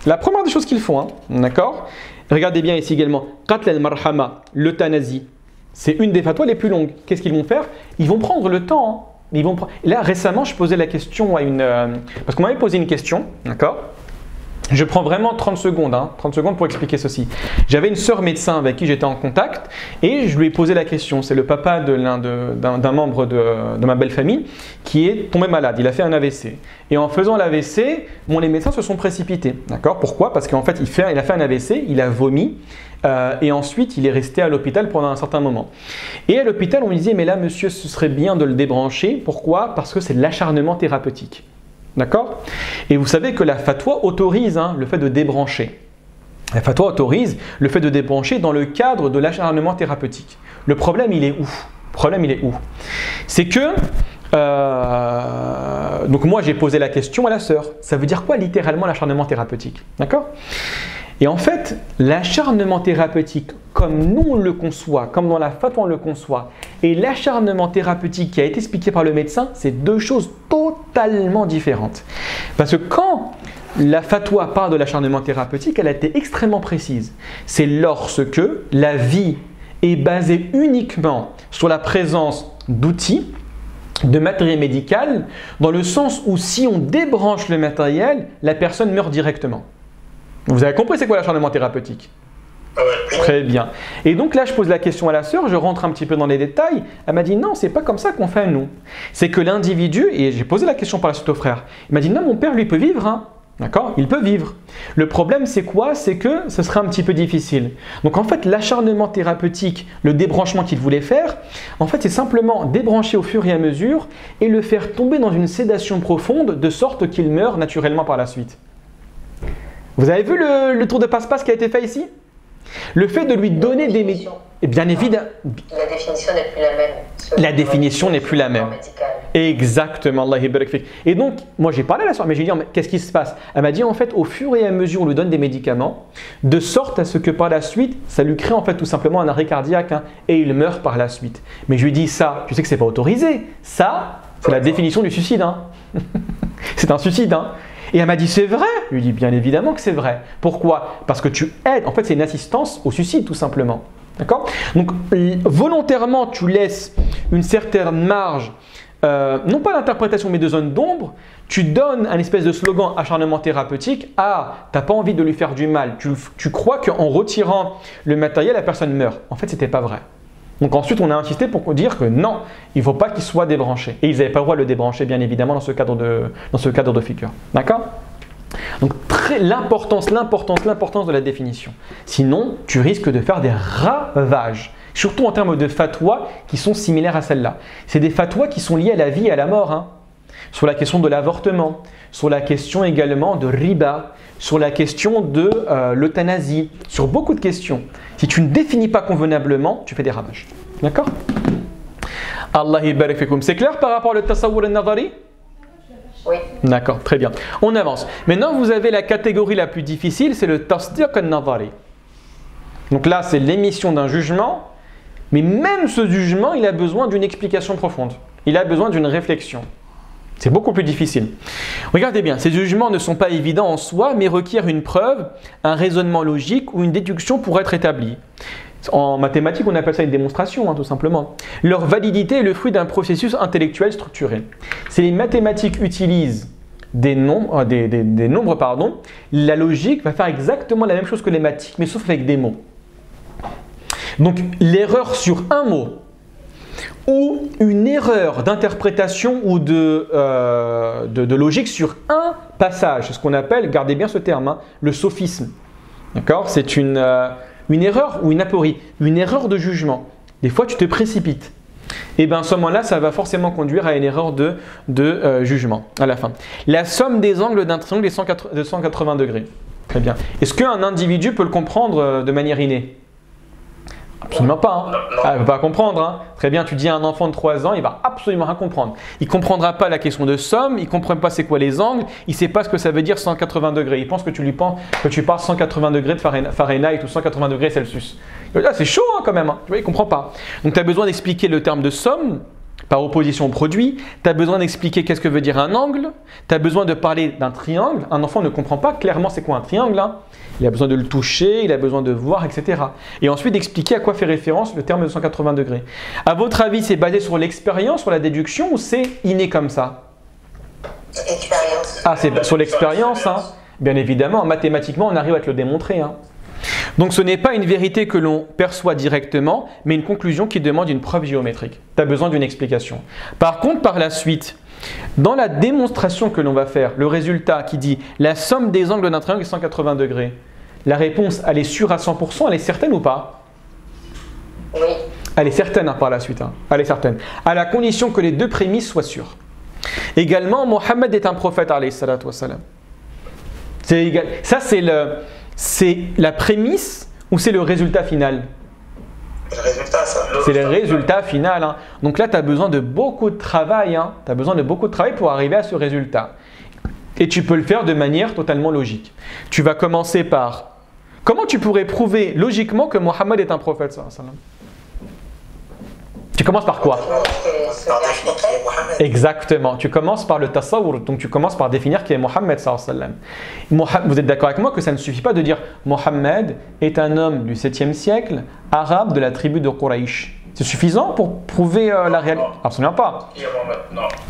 La première des choses qu'ils font, hein, d'accord? Regardez bien ici également, qatl al-marhama, l'euthanasie, c'est une des fatwas les plus longues. Qu'est-ce qu'ils vont faire? Ils vont prendre le temps. Hein. Là récemment je posais la question à une... parce qu'on m'avait posé une question, d'accord? Je prends vraiment 30 secondes, 30 secondes pour expliquer ceci. J'avais une sœur médecin avec qui j'étais en contact et je lui ai posé la question. C'est le papa d'un membre de ma belle famille qui est tombé malade. Il a fait un AVC. Et en faisant l'AVC, les médecins se sont précipités. D'accord ? Pourquoi ? Parce qu'en fait, il a fait un AVC, il a vomi et ensuite il est resté à l'hôpital pendant un certain moment. Et à l'hôpital, on lui disait, mais là, monsieur, ce serait bien de le débrancher. Pourquoi ? Parce que c'est de l'acharnement thérapeutique. D'accord ? Et vous savez que la fatwa autorise le fait de débrancher. La fatwa autorise le fait de débrancher dans le cadre de l'acharnement thérapeutique. Le problème, il est où ? C'est que, donc moi j'ai posé la question à la sœur. Ça veut dire quoi littéralement l'acharnement thérapeutique ? D'accord ? Et en fait, l'acharnement thérapeutique, comme nous on le conçoit, comme dans la fatwa on le conçoit, et l'acharnement thérapeutique qui a été expliqué par le médecin, c'est deux choses totalement différentes. Parce que quand la fatwa parle de l'acharnement thérapeutique, elle a été extrêmement précise. C'est lorsque la vie est basée uniquement sur la présence d'outils, de matériel médical, dans le sens où si on débranche le matériel, la personne meurt directement. Vous avez compris c'est quoi l'acharnement thérapeutique ? Ouais. Très bien. Et donc là, je pose la question à la sœur, je rentre un petit peu dans les détails. Elle m'a dit non, c'est pas comme ça qu'on fait nous. C'est que l'individu, et j'ai posé la question par la suite au frère, il m'a dit non, mon père lui peut vivre. D'accord ? Il peut vivre. Le problème, c'est quoi ? C'est que ce serait un petit peu difficile. Donc en fait, l'acharnement thérapeutique, le débranchement qu'il voulait faire, en fait, c'est simplement débrancher au fur et à mesure et le faire tomber dans une sédation profonde de sorte qu'il meurt naturellement par la suite. Vous avez vu le tour de passe-passe qui a été fait ici ? Le fait de lui donner des médicaments. Bien évidemment. La définition n'est plus la même. La définition n'est plus la même. Exactement, Allah barak fik. Et donc, moi j'ai parlé à la soeur, mais j'ai dit, mais qu'est-ce qui se passe ? Elle m'a dit en fait, au fur et à mesure, on lui donne des médicaments, de sorte à ce que par la suite, ça lui crée en fait tout simplement un arrêt cardiaque et il meurt par la suite. Mais je lui dis ça, tu sais que c'est pas autorisé. Ça, c'est la définition du suicide. C'est un suicide. Et elle m'a dit, c'est vrai ? Je lui dis, bien évidemment que c'est vrai. Pourquoi ? Parce que tu aides, en fait, c'est une assistance au suicide, tout simplement. D'accord ? Donc, volontairement, tu laisses une certaine marge, non pas d'interprétation, mais de zone d'ombre. Tu donnes un espèce de slogan acharnement thérapeutique. Ah, tu n'as pas envie de lui faire du mal. Tu crois qu'en retirant le matériel, la personne meurt. En fait, ce n'était pas vrai. Donc ensuite, on a insisté pour dire que non, il ne faut pas qu'il soit débranché. Et ils n'avaient pas le droit de le débrancher, bien évidemment, dans ce cadre de figure. D'accord ? Donc l'importance de la définition. Sinon, tu risques de faire des ravages. Surtout en termes de fatwas qui sont similaires à celle-là. C'est des fatwas qui sont liés à la vie et à la mort. Sur la question de l'avortement, sur la question également de riba, sur la question de l'euthanasie, sur beaucoup de questions. Si tu ne définis pas convenablement, tu fais des ravages. D'accord ? Allah barik fikum. C'est clair par rapport au tasawwur al-nadari ? Oui. D'accord, très bien. On avance. Maintenant, vous avez la catégorie la plus difficile, c'est le tasdiq al-nadari. Donc là, c'est l'émission d'un jugement, mais même ce jugement, il a besoin d'une explication profonde. Il a besoin d'une réflexion. C'est beaucoup plus difficile. Regardez bien, ces jugements ne sont pas évidents en soi, mais requièrent une preuve, un raisonnement logique ou une déduction pour être établis. En mathématiques, on appelle ça une démonstration, tout simplement. Leur validité est le fruit d'un processus intellectuel structuré. Si les mathématiques utilisent des nombres, la logique va faire exactement la même chose que les mathématiques, mais sauf avec des mots. Donc, l'erreur sur un mot ou une erreur d'interprétation ou de logique sur un passage, c'est ce qu'on appelle, gardez bien ce terme, le sophisme. D'accord ? C'est une erreur ou une aporie, une erreur de jugement. Des fois, tu te précipites. Et bien, à ce moment-là, ça va forcément conduire à une erreur de jugement à la fin. La somme des angles d'un triangle est de 180 degrés. Très bien. Est-ce qu'un individu peut le comprendre de manière innée ? Absolument pas. Il ne peut pas comprendre. Très bien, tu dis à un enfant de 3 ans, il ne va absolument rien comprendre. Il ne comprendra pas la question de somme, il ne comprend pas c'est quoi les angles, il ne sait pas ce que ça veut dire 180 degrés. Il pense que tu parles 180 degrés de Fahrenheit ou 180 degrés Celsius. Là, c'est chaud quand même. Tu vois, il ne comprend pas. Donc, tu as besoin d'expliquer le terme de somme par opposition au produit. Tu as besoin d'expliquer qu'est-ce que veut dire un angle. Tu as besoin de parler d'un triangle. Un enfant ne comprend pas clairement c'est quoi un triangle. Il a besoin de le toucher, il a besoin de voir, etc. Et ensuite d'expliquer à quoi fait référence le terme de 180 degrés. À votre avis, c'est basé sur l'expérience, sur la déduction ou c'est inné comme ça ? Expérience. Ah, c'est sur l'expérience. Bien évidemment, mathématiquement, on arrive à te le démontrer. Hein. Donc ce n'est pas une vérité que l'on perçoit directement, mais une conclusion qui demande une preuve géométrique. Tu as besoin d'une explication. Par contre, par la suite, dans la démonstration que l'on va faire, le résultat qui dit la somme des angles d'un triangle est 180 degrés, la réponse, elle est sûre à 100%, elle est certaine ou pas? Oui. Elle est certaine hein, par la suite, hein. Elle est certaine. À la condition que les deux prémices soient sûres. Également, Mohammed est un prophète, alayhi salatu wassalam. Ça, c'est la prémisse ou c'est le résultat final? Le résultat, ça. C'est le résultat final. Hein. Donc là, tu as besoin de beaucoup de travail. Hein. Tu as besoin de beaucoup de travail pour arriver à ce résultat. Et tu peux le faire de manière totalement logique. Tu vas commencer par... Comment tu pourrais prouver logiquement que Mohammed est un prophète sallallahu alayhi wa sallam? Tu commences par quoi? Par définir qui est Mohammed. Exactement. Tu commences par le tasawwur. Donc tu commences par définir qui est Mohammed sallallahu alayhi wa sallam. Vous êtes d'accord avec moi que ça ne suffit pas de dire Mohammed est un homme du 7e siècle, arabe de la tribu de Quraysh. C'est suffisant pour prouver la réalité? Absolument pas.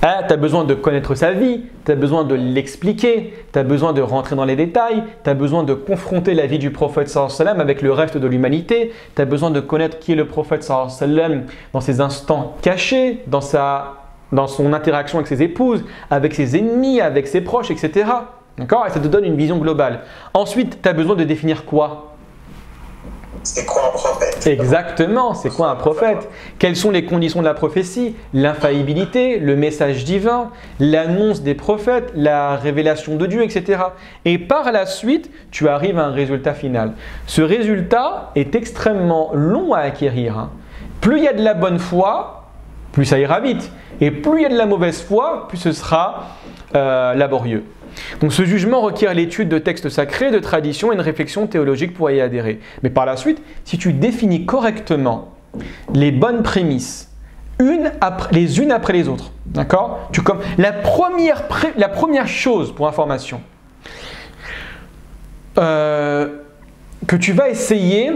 Tu as besoin de connaître sa vie, tu as besoin de l'expliquer, tu as besoin de rentrer dans les détails, tu as besoin de confronter la vie du prophète sallallahu alayhi wa sallam avec le reste de l'humanité, tu as besoin de connaître qui est le prophète sallallahu alayhi wa sallam dans ses instants cachés, dans son interaction avec ses épouses, avec ses ennemis, avec ses proches, etc. D'accord? Et ça te donne une vision globale. Ensuite, tu as besoin de définir quoi? C'est quoi un prophète? Exactement, c'est quoi un prophète? Quelles sont les conditions de la prophétie? L'infaillibilité, le message divin, l'annonce des prophètes, la révélation de Dieu, etc. Et par la suite, tu arrives à un résultat final. Ce résultat est extrêmement long à acquérir. Hein. Plus il y a de la bonne foi, plus ça ira vite. Et plus il y a de la mauvaise foi, plus ce sera laborieux. Donc ce jugement requiert l'étude de textes sacrés, de traditions et une réflexion théologique pour y adhérer. Mais par la suite, si tu définis correctement les bonnes prémices, les unes après les autres, d'accord? La première chose pour information que tu vas essayer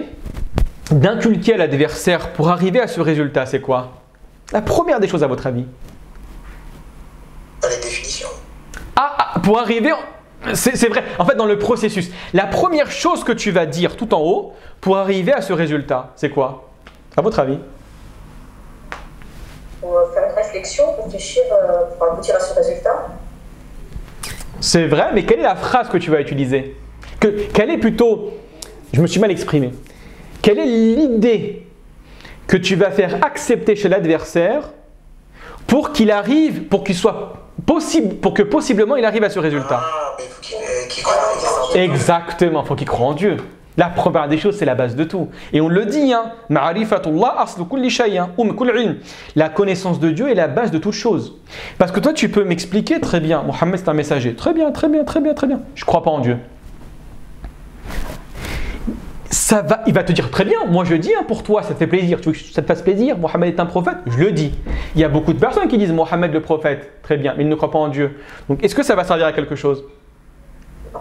d'inculquer à l'adversaire pour arriver à ce résultat, c'est quoi? La première des choses à votre avis? Les définitions. Pour arriver, c'est vrai, en fait dans le processus, la première chose que tu vas dire tout en haut pour arriver à ce résultat, c'est quoi? À votre avis? Pour faire une réflexion, réfléchir pour aboutir à ce résultat. C'est vrai, mais quelle est la phrase que tu vas utiliser? Quelle est plutôt, je me suis mal exprimé, quelle est l'idée que tu vas faire accepter chez l'adversaire pour qu'il arrive, pour qu'il soit possible, pour que possiblement il arrive à ce résultat? Mais il faut qu'il croie en Dieu. Exactement, il faut qu'il croie en Dieu. La première des choses, c'est la base de tout. Et on le dit, hein, Ma'rifatullah aslu kulli shay'in, kulli ilm. La connaissance de Dieu est la base de toute chose. Parce que toi, tu peux m'expliquer très bien, Mohammed c'est un messager. Très bien, très bien, très bien, très bien. Je ne crois pas en Dieu. Il va te dire très bien, moi je dis hein, pour toi ça te fait plaisir, tu veux que ça te fasse plaisir, Mohammed est un prophète, je le dis. Il y a beaucoup de personnes qui disent Mohammed le prophète, très bien, mais ils ne croient pas en Dieu. Donc est-ce que ça va servir à quelque chose? Non,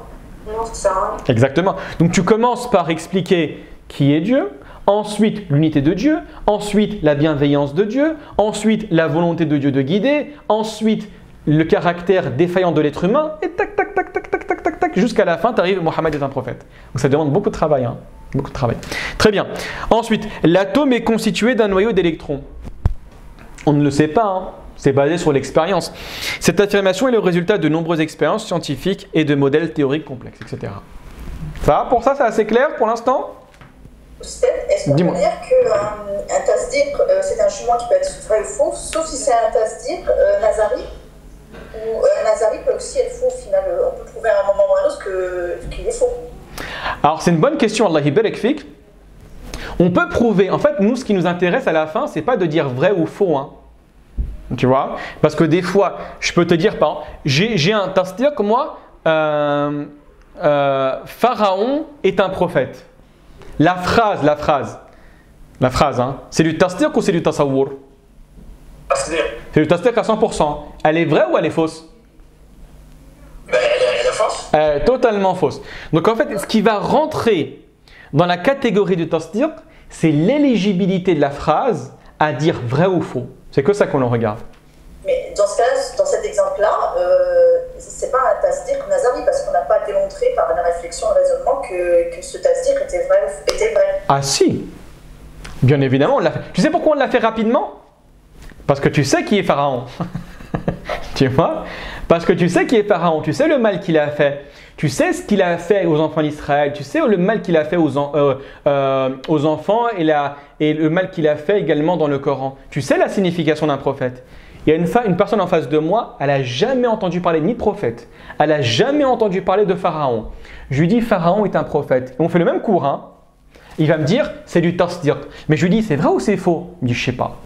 c'est ça. Exactement. Donc tu commences par expliquer qui est Dieu, ensuite l'unité de Dieu, ensuite la bienveillance de Dieu, ensuite la volonté de Dieu de guider, ensuite le caractère défaillant de l'être humain, et tac, tac, tac, tac, tac, tac, tac, tac, jusqu'à la fin, tu arrives, Mohammed est un prophète. Donc ça demande beaucoup de travail. Hein. Beaucoup de travail. Très bien. Ensuite, l'atome est constitué d'un noyau d'électrons. On ne le sait pas, hein. C'est basé sur l'expérience. Cette affirmation est le résultat de nombreuses expériences scientifiques et de modèles théoriques complexes, etc. Ça va, pour ça, c'est assez clair pour l'instant? Est-ce qu'on peut dire qu'un tasdiq, c'est un jugement qui peut être vrai ou faux, sauf si c'est un tasdiq nazari, ou un nazari peut aussi être faux au final. On peut trouver à un moment ou à un autre qu'il est faux. Alors c'est une bonne question, Allah barak fik. On peut prouver, en fait nous ce qui nous intéresse à la fin, c'est pas de dire vrai ou faux. Hein. Tu vois? Parce que des fois, je peux te dire, par exemple, j'ai un tasdiq, moi, Pharaon est un prophète. La phrase, hein, c'est du tasdiq ou c'est du tasawwur? C'est du tasdiq à 100%. Elle est vraie ou elle est fausse? Elle est fausse. Elle est totalement fausse. Donc en fait, ce qui va rentrer dans la catégorie du tasdiq, c'est l'éligibilité de la phrase à dire vrai ou faux. C'est que ça qu'on en regarde. Mais dans ce cas, dans cet exemple-là, c'est pas un tasdiq nazari parce qu'on n'a pas démontré par la réflexion, le raisonnement que ce tasdiq était vrai. Ah si, bien évidemment, on l'a fait. Tu sais pourquoi on l'a fait rapidement? Parce que tu sais qui est Pharaon. Tu vois? Parce que tu sais qui est Pharaon, tu sais le mal qu'il a fait. Tu sais ce qu'il a fait aux enfants d'Israël, tu sais le mal qu'il a fait aux enfants et le mal qu'il a fait également dans le Coran. Tu sais la signification d'un prophète. Il y a une personne en face de moi, elle n'a jamais entendu parler ni de prophète, elle n'a jamais entendu parler de Pharaon. Je lui dis Pharaon est un prophète. Et on fait le même cours, hein. Il va me dire c'est du tasdiq. Mais je lui dis c'est vrai ou c'est faux? Il me dit je sais pas.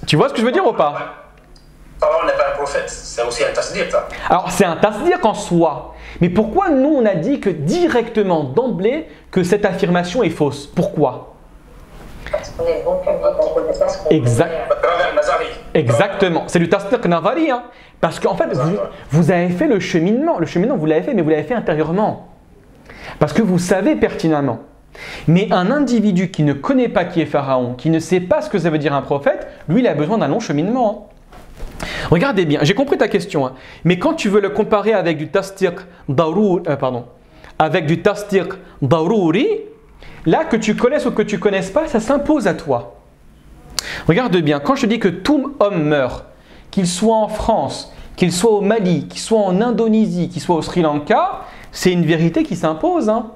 Tu vois ce que je veux dire ou pas? Pharaon n'est pas un prophète, c'est aussi un tasdiq. Alors c'est un tasdiq en soi. Mais pourquoi nous on a dit que directement d'emblée que cette affirmation est fausse? Pourquoi? Parce qu'on est bon public, on connaît pas ce qu'on Exactement. C'est du tasdiq nazari. Hein. Parce qu'en fait, vous avez fait le cheminement. Le cheminement, vous l'avez fait, mais vous l'avez fait intérieurement. Parce que vous savez pertinemment. Mais un individu qui ne connaît pas qui est Pharaon, qui ne sait pas ce que ça veut dire un prophète, lui, il a besoin d'un long cheminement. Hein. Regardez bien, j'ai compris ta question. Hein. Mais quand tu veux le comparer avec du tasdiq darouri, là, que tu connaisses ou que tu ne connaisses pas, ça s'impose à toi. Regarde bien, quand je te dis que tout homme meurt, qu'il soit en France, qu'il soit au Mali, qu'il soit en Indonésie, qu'il soit au Sri Lanka, c'est une vérité qui s'impose. Hein.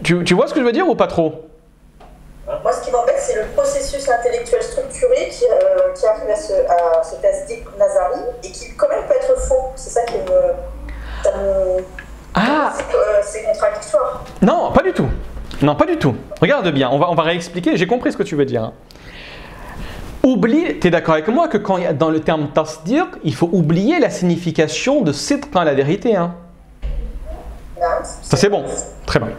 Tu vois ce que je veux dire ou pas trop? Moi, ce qui m'embête, c'est le processus intellectuel structuré qui arrive à ce tasdiq nazari et qui quand même peut être faux. C'est ça qui me... c'est contradictoire. Non, pas du tout. Non, pas du tout. Regarde bien, on va réexpliquer. J'ai compris ce que tu veux dire. Oublie, tu es d'accord avec moi que quand il y a dans le terme tasdiq, il faut oublier la signification de sidq, la vérité. Hein. Non, ça c'est bon, très bien.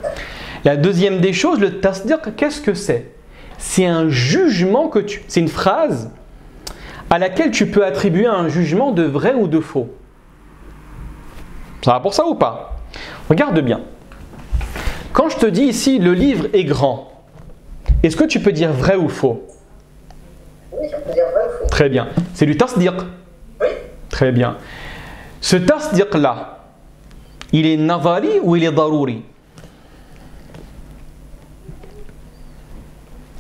La deuxième des choses, le tasdiq, qu'est-ce que c'est? C'est un jugement c'est une phrase à laquelle tu peux attribuer un jugement de vrai ou de faux. Ça va pour ça ou pas? Regarde bien. Quand je te dis ici, le livre est grand, est-ce que tu peux dire vrai ou faux? Oui, je peux dire vrai ou faux. Très bien. C'est du tasdiq. Oui. Très bien. Ce tasdiq-là, il est nazari ou il est darouri?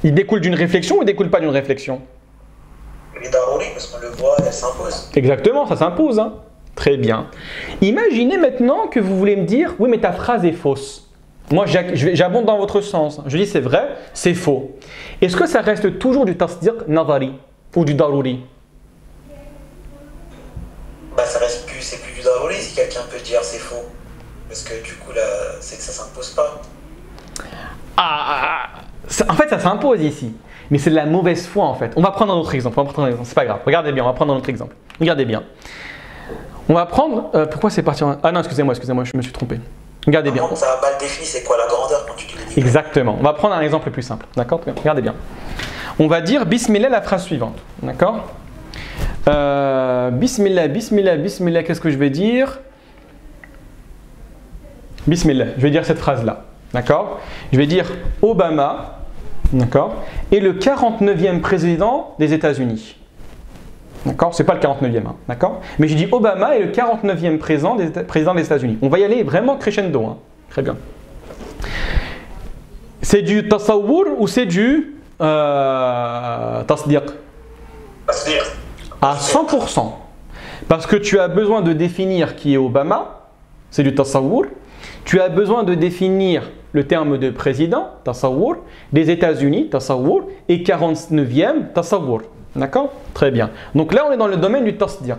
Il découle d'une réflexion ou il ne découle pas d'une réflexion? Il est darouri parce qu'on le voit, elle s'impose. Exactement, ça s'impose. Hein. Très bien. Imaginez maintenant que vous voulez me dire, oui mais ta phrase est fausse. Moi j'abonde dans votre sens. Je dis c'est vrai, c'est faux. Est-ce que ça reste toujours du tasdiq nazari ou du darouri? Bah ça reste plus, c'est plus du darouri si quelqu'un peut dire c'est faux. Parce que du coup là, c'est que ça s'impose pas. En fait ça s'impose ici. Mais c'est de la mauvaise foi en fait. On va prendre un autre exemple. C'est pas grave. Regardez bien, on va prendre un autre exemple. Regardez bien. On va prendre... pourquoi c'est parti en... Ah non, excusez-moi, je me suis trompé. Regardez bien. Ça a mal défini, c'est quoi la grandeur quand tu te le dis? Exactement. On va prendre un exemple plus simple. D'accord? Regardez bien. On va dire Bismillah la phrase suivante. D'accord? Bismillah, qu'est-ce que je vais dire? Bismillah, je vais dire cette phrase-là. D'accord? Je vais dire Obama, d'accord, est le 49e président des États-Unis. D'accord? C'est pas le 49e, hein, d'accord? Mais je dis Obama est le 49e président des États-Unis. On va y aller vraiment crescendo. Hein. Très bien. C'est du tasawwur ou c'est du tasdiq? Tasdiq. À 100%. Parce que tu as besoin de définir qui est Obama, c'est du tasawwur. Tu as besoin de définir le terme de président, tasawwur, des États-Unis, tasawwur, et 49e, tasawwur. D'accord? Très bien. Donc là, on est dans le domaine du tasdiq.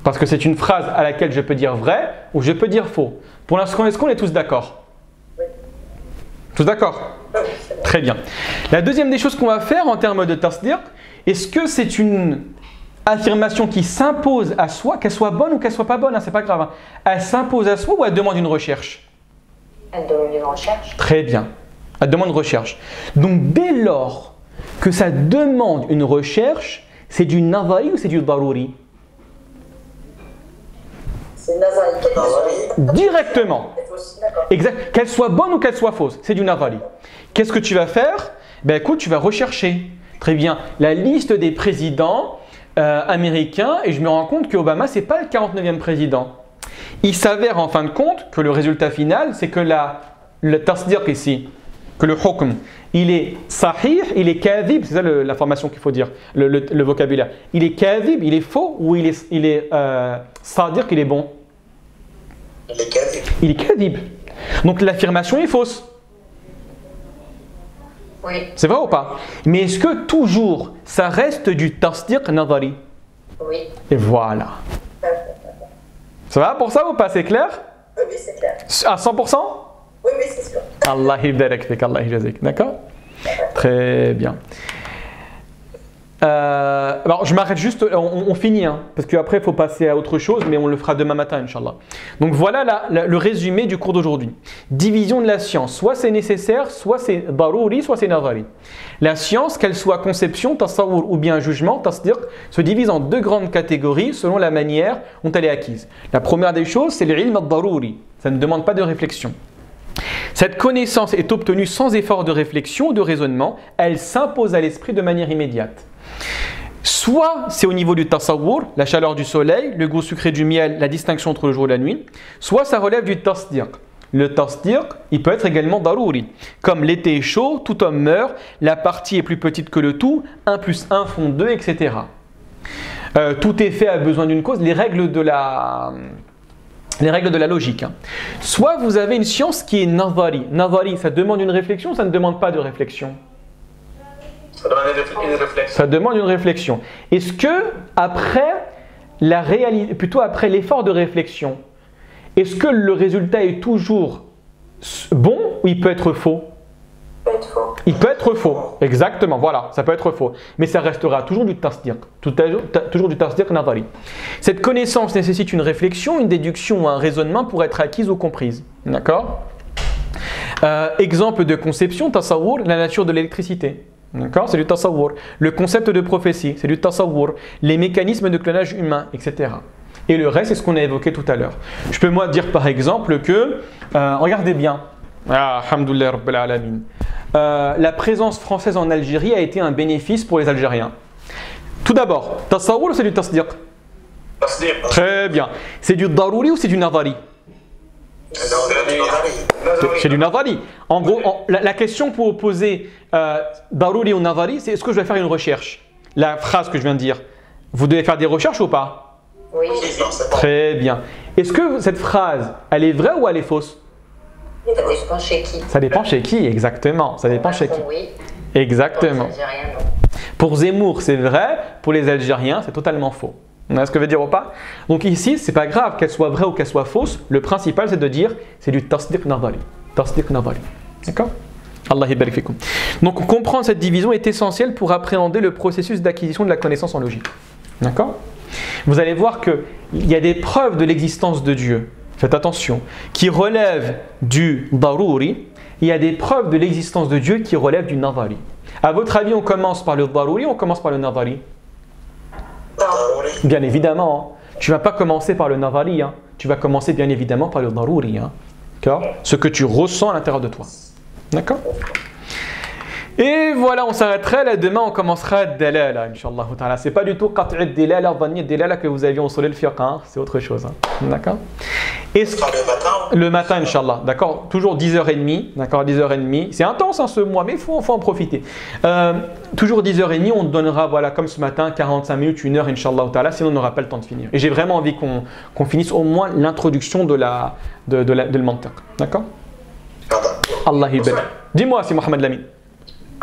Parce que c'est une phrase à laquelle je peux dire vrai ou je peux dire faux. Pour l'instant, est-ce qu'on est tous d'accord? Oui. Tous d'accord? Oui. Très bien. La deuxième des choses qu'on va faire en termes de tasdiq, est-ce que c'est une affirmation qui s'impose à soi, qu'elle soit bonne ou qu'elle soit pas bonne, hein, c'est pas grave. Hein. Elle s'impose à soi ou elle demande une recherche? Elle demande une recherche. Très bien. Elle demande une recherche. Donc dès lors que ça demande une recherche, c'est du nazari ou c'est du darouri? C'est nazari. Directement. Exact. Qu'elle soit bonne ou qu'elle soit fausse, c'est du nazari. Qu'est-ce que tu vas faire? Ben écoute, tu vas rechercher. Très bien. La liste des présidents américain et je me rends compte qu'Obama, ce n'est pas le 49e président. Il s'avère en fin de compte que le résultat final, c'est que le tasdiq ici, que le hukm, il est sahih, il est kadhib, c'est ça l'information qu'il faut dire, le vocabulaire. Il est kadhib, il est faux ou il est sadiq, il est bon? Il est kadhib. Il est kadhib. Donc l'affirmation est fausse. Oui. C'est vrai ou pas? Mais est-ce que toujours ça reste du tasdiq nadari? Oui. Et voilà. Ça va pour ça ou pas? C'est clair? Oui, c'est clair. À 100%? Oui, c'est sûr. Allah ybarak fik, Allah yjazik. D'accord? Très bien. Alors je m'arrête juste, on finit, hein, parce qu'après il faut passer à autre chose, mais on le fera demain matin, Inch'Allah. Donc voilà le résumé du cours d'aujourd'hui. Division de la science, soit c'est nécessaire, soit c'est darouri, soit c'est nazari. La science, qu'elle soit conception, tasawwur ou bien jugement, tasdiq, se divise en deux grandes catégories selon la manière dont elle est acquise. La première des choses, c'est l'ilm al-darouri, ça ne demande pas de réflexion. Cette connaissance est obtenue sans effort de réflexion ou de raisonnement, elle s'impose à l'esprit de manière immédiate. Soit c'est au niveau du tasawwur, la chaleur du soleil, le goût sucré du miel, la distinction entre le jour et la nuit, soit ça relève du tasdiq. Le tasdiq, il peut être également darouri. Comme l'été est chaud, tout homme meurt, la partie est plus petite que le tout, 1 plus 1 font 2, etc. Tout effet a besoin d'une cause, les règles de la logique. Hein. Soit vous avez une science qui est nazari. Nazari, ça demande une réflexion, ça ne demande pas de réflexion. Ça demande une réflexion. Ça demande une réflexion. Est-ce que après après l'effort de réflexion, est-ce que le résultat est toujours bon ou il peut être faux? Il peut être faux. Il peut être faux, exactement, voilà, ça peut être faux. Mais ça restera toujours du tasdiq, toujours du tasdiq nadari. Cette connaissance nécessite une réflexion, une déduction ou un raisonnement pour être acquise ou comprise. D'accord? Exemple de conception, tasawwur, la nature de l'électricité. D'accord? C'est du tasawwur. Le concept de prophétie, c'est du tasawwur. Les mécanismes de clonage humain, etc. Et le reste, c'est ce qu'on a évoqué tout à l'heure. Je peux moi dire par exemple que, regardez bien, alhamdoulilah rabbil alamin, la présence française en Algérie a été un bénéfice pour les Algériens. Tout d'abord, tasawwur ou c'est du tasdiq? Tasdiq. Très bien. C'est du darouri ou c'est du nadari? C'est du nadari. En gros, la question pour opposer darouri ou nadari, c'est est-ce que je vais faire une recherche? La phrase que je viens de dire, vous devez faire des recherches ou pas? Oui. Très bien. Est-ce que cette phrase, elle est vraie ou elle est fausse? Ça dépend chez qui. Ça dépend chez qui, exactement. Ça dépend chez qui. Oui. Exactement. Pour les Algériens, non. Pour Zemmour, c'est vrai. Pour les Algériens, c'est totalement faux. Vous voyez ce que je veux dire ou pas? Donc ici, c'est pas grave qu'elle soit vraie ou qu'elle soit fausse. Le principal, c'est de dire c'est du tasdiq nadari. Tasdiq nadari. D'accord? Allah yabarik fikum. Donc comprendre cette division est essentiel pour appréhender le processus d'acquisition de la connaissance en logique. D'accord? Vous allez voir qu'il y a des preuves de l'existence de Dieu. Faites attention. Qui relèvent du darouri. Il y a des preuves de l'existence de Dieu qui relèvent du nadari. À votre avis, on commence par le darouri ou on commence par le nadari? Bien évidemment, hein. Tu ne vas pas commencer par le nadari, hein. Tu vas commencer bien évidemment par le darouri. Hein. Ce que tu ressens à l'intérieur de toi. D'accord? Et voilà, on s'arrêterait là. Demain, on commencera Dalala, Inch'Allah ta'ala. C'est pas du tout Qat'i Dalala, Dhanni Dalala que vous aviez au Soleil al-Fiqh. Hein. C'est autre chose. Hein. D'accord? Le matin, Inch'Allah. D'accord? Toujours 10h30. D'accord? 10h30. C'est intense hein, ce mois, mais il faut en profiter. Toujours 10h30, on donnera, voilà, comme ce matin, 45 minutes, 1h, Inch'Allah ta'ala. Sinon, on n'aura pas le temps de finir. Et j'ai vraiment envie qu'on finisse au moins l'introduction de le mantiq. D'accord? Allah yabarak. Dis-moi, si Mohamed Lamine.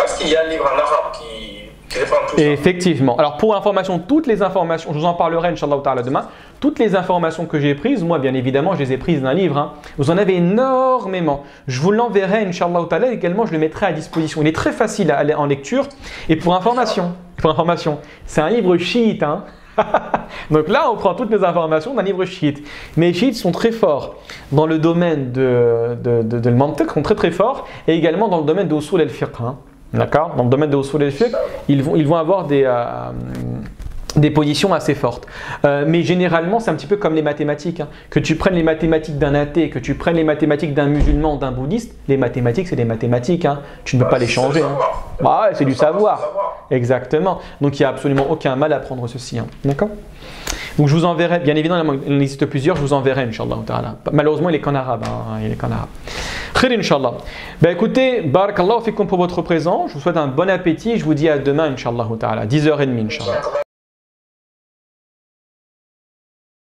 Est-ce qu'il y a un livre en arabe qui défend tout ça? Effectivement. Alors pour information, toutes les informations, je vous en parlerai Inch'Allah ta'ala demain, toutes les informations que j'ai prises, moi bien évidemment je les ai prises d'un livre, hein. Vous en avez énormément. Je vous l'enverrai Inch'Allah ta'ala, également je le mettrai à disposition. Il est très facile à aller en lecture. Et pour information, c'est un livre chiite. Hein. Donc là on prend toutes les informations d'un livre chiite. Mais les chiites sont très forts dans le domaine de mantiq, sont très très forts, et également dans le domaine de usul al-fiqh. Hein. D'accord? Dans le domaine de usul al-fiqh, ils vont avoir des des positions assez fortes. Mais généralement, c'est un petit peu comme les mathématiques. Hein. Que tu prennes les mathématiques d'un athée, que tu prennes les mathématiques d'un musulman, d'un bouddhiste, les mathématiques, c'est des mathématiques. Hein. Tu ne peux pas les changer. Hein. Bah, c'est du savoir. Exactement. Donc, il n'y a absolument aucun mal à prendre ceci. Hein. D'accord? Donc, je vous enverrai, bien évidemment, il en existe plusieurs, je vous enverrai, Inch'Allah. Malheureusement, il est qu'en arabe. Hein. Il est qu'en arabe. Khir, Inch'Allah. Ben, écoutez, barakallahu fikum pour votre présent. Je vous souhaite un bon appétit. Je vous dis à demain, Inch'Allah. 10h30, Inch'Allah.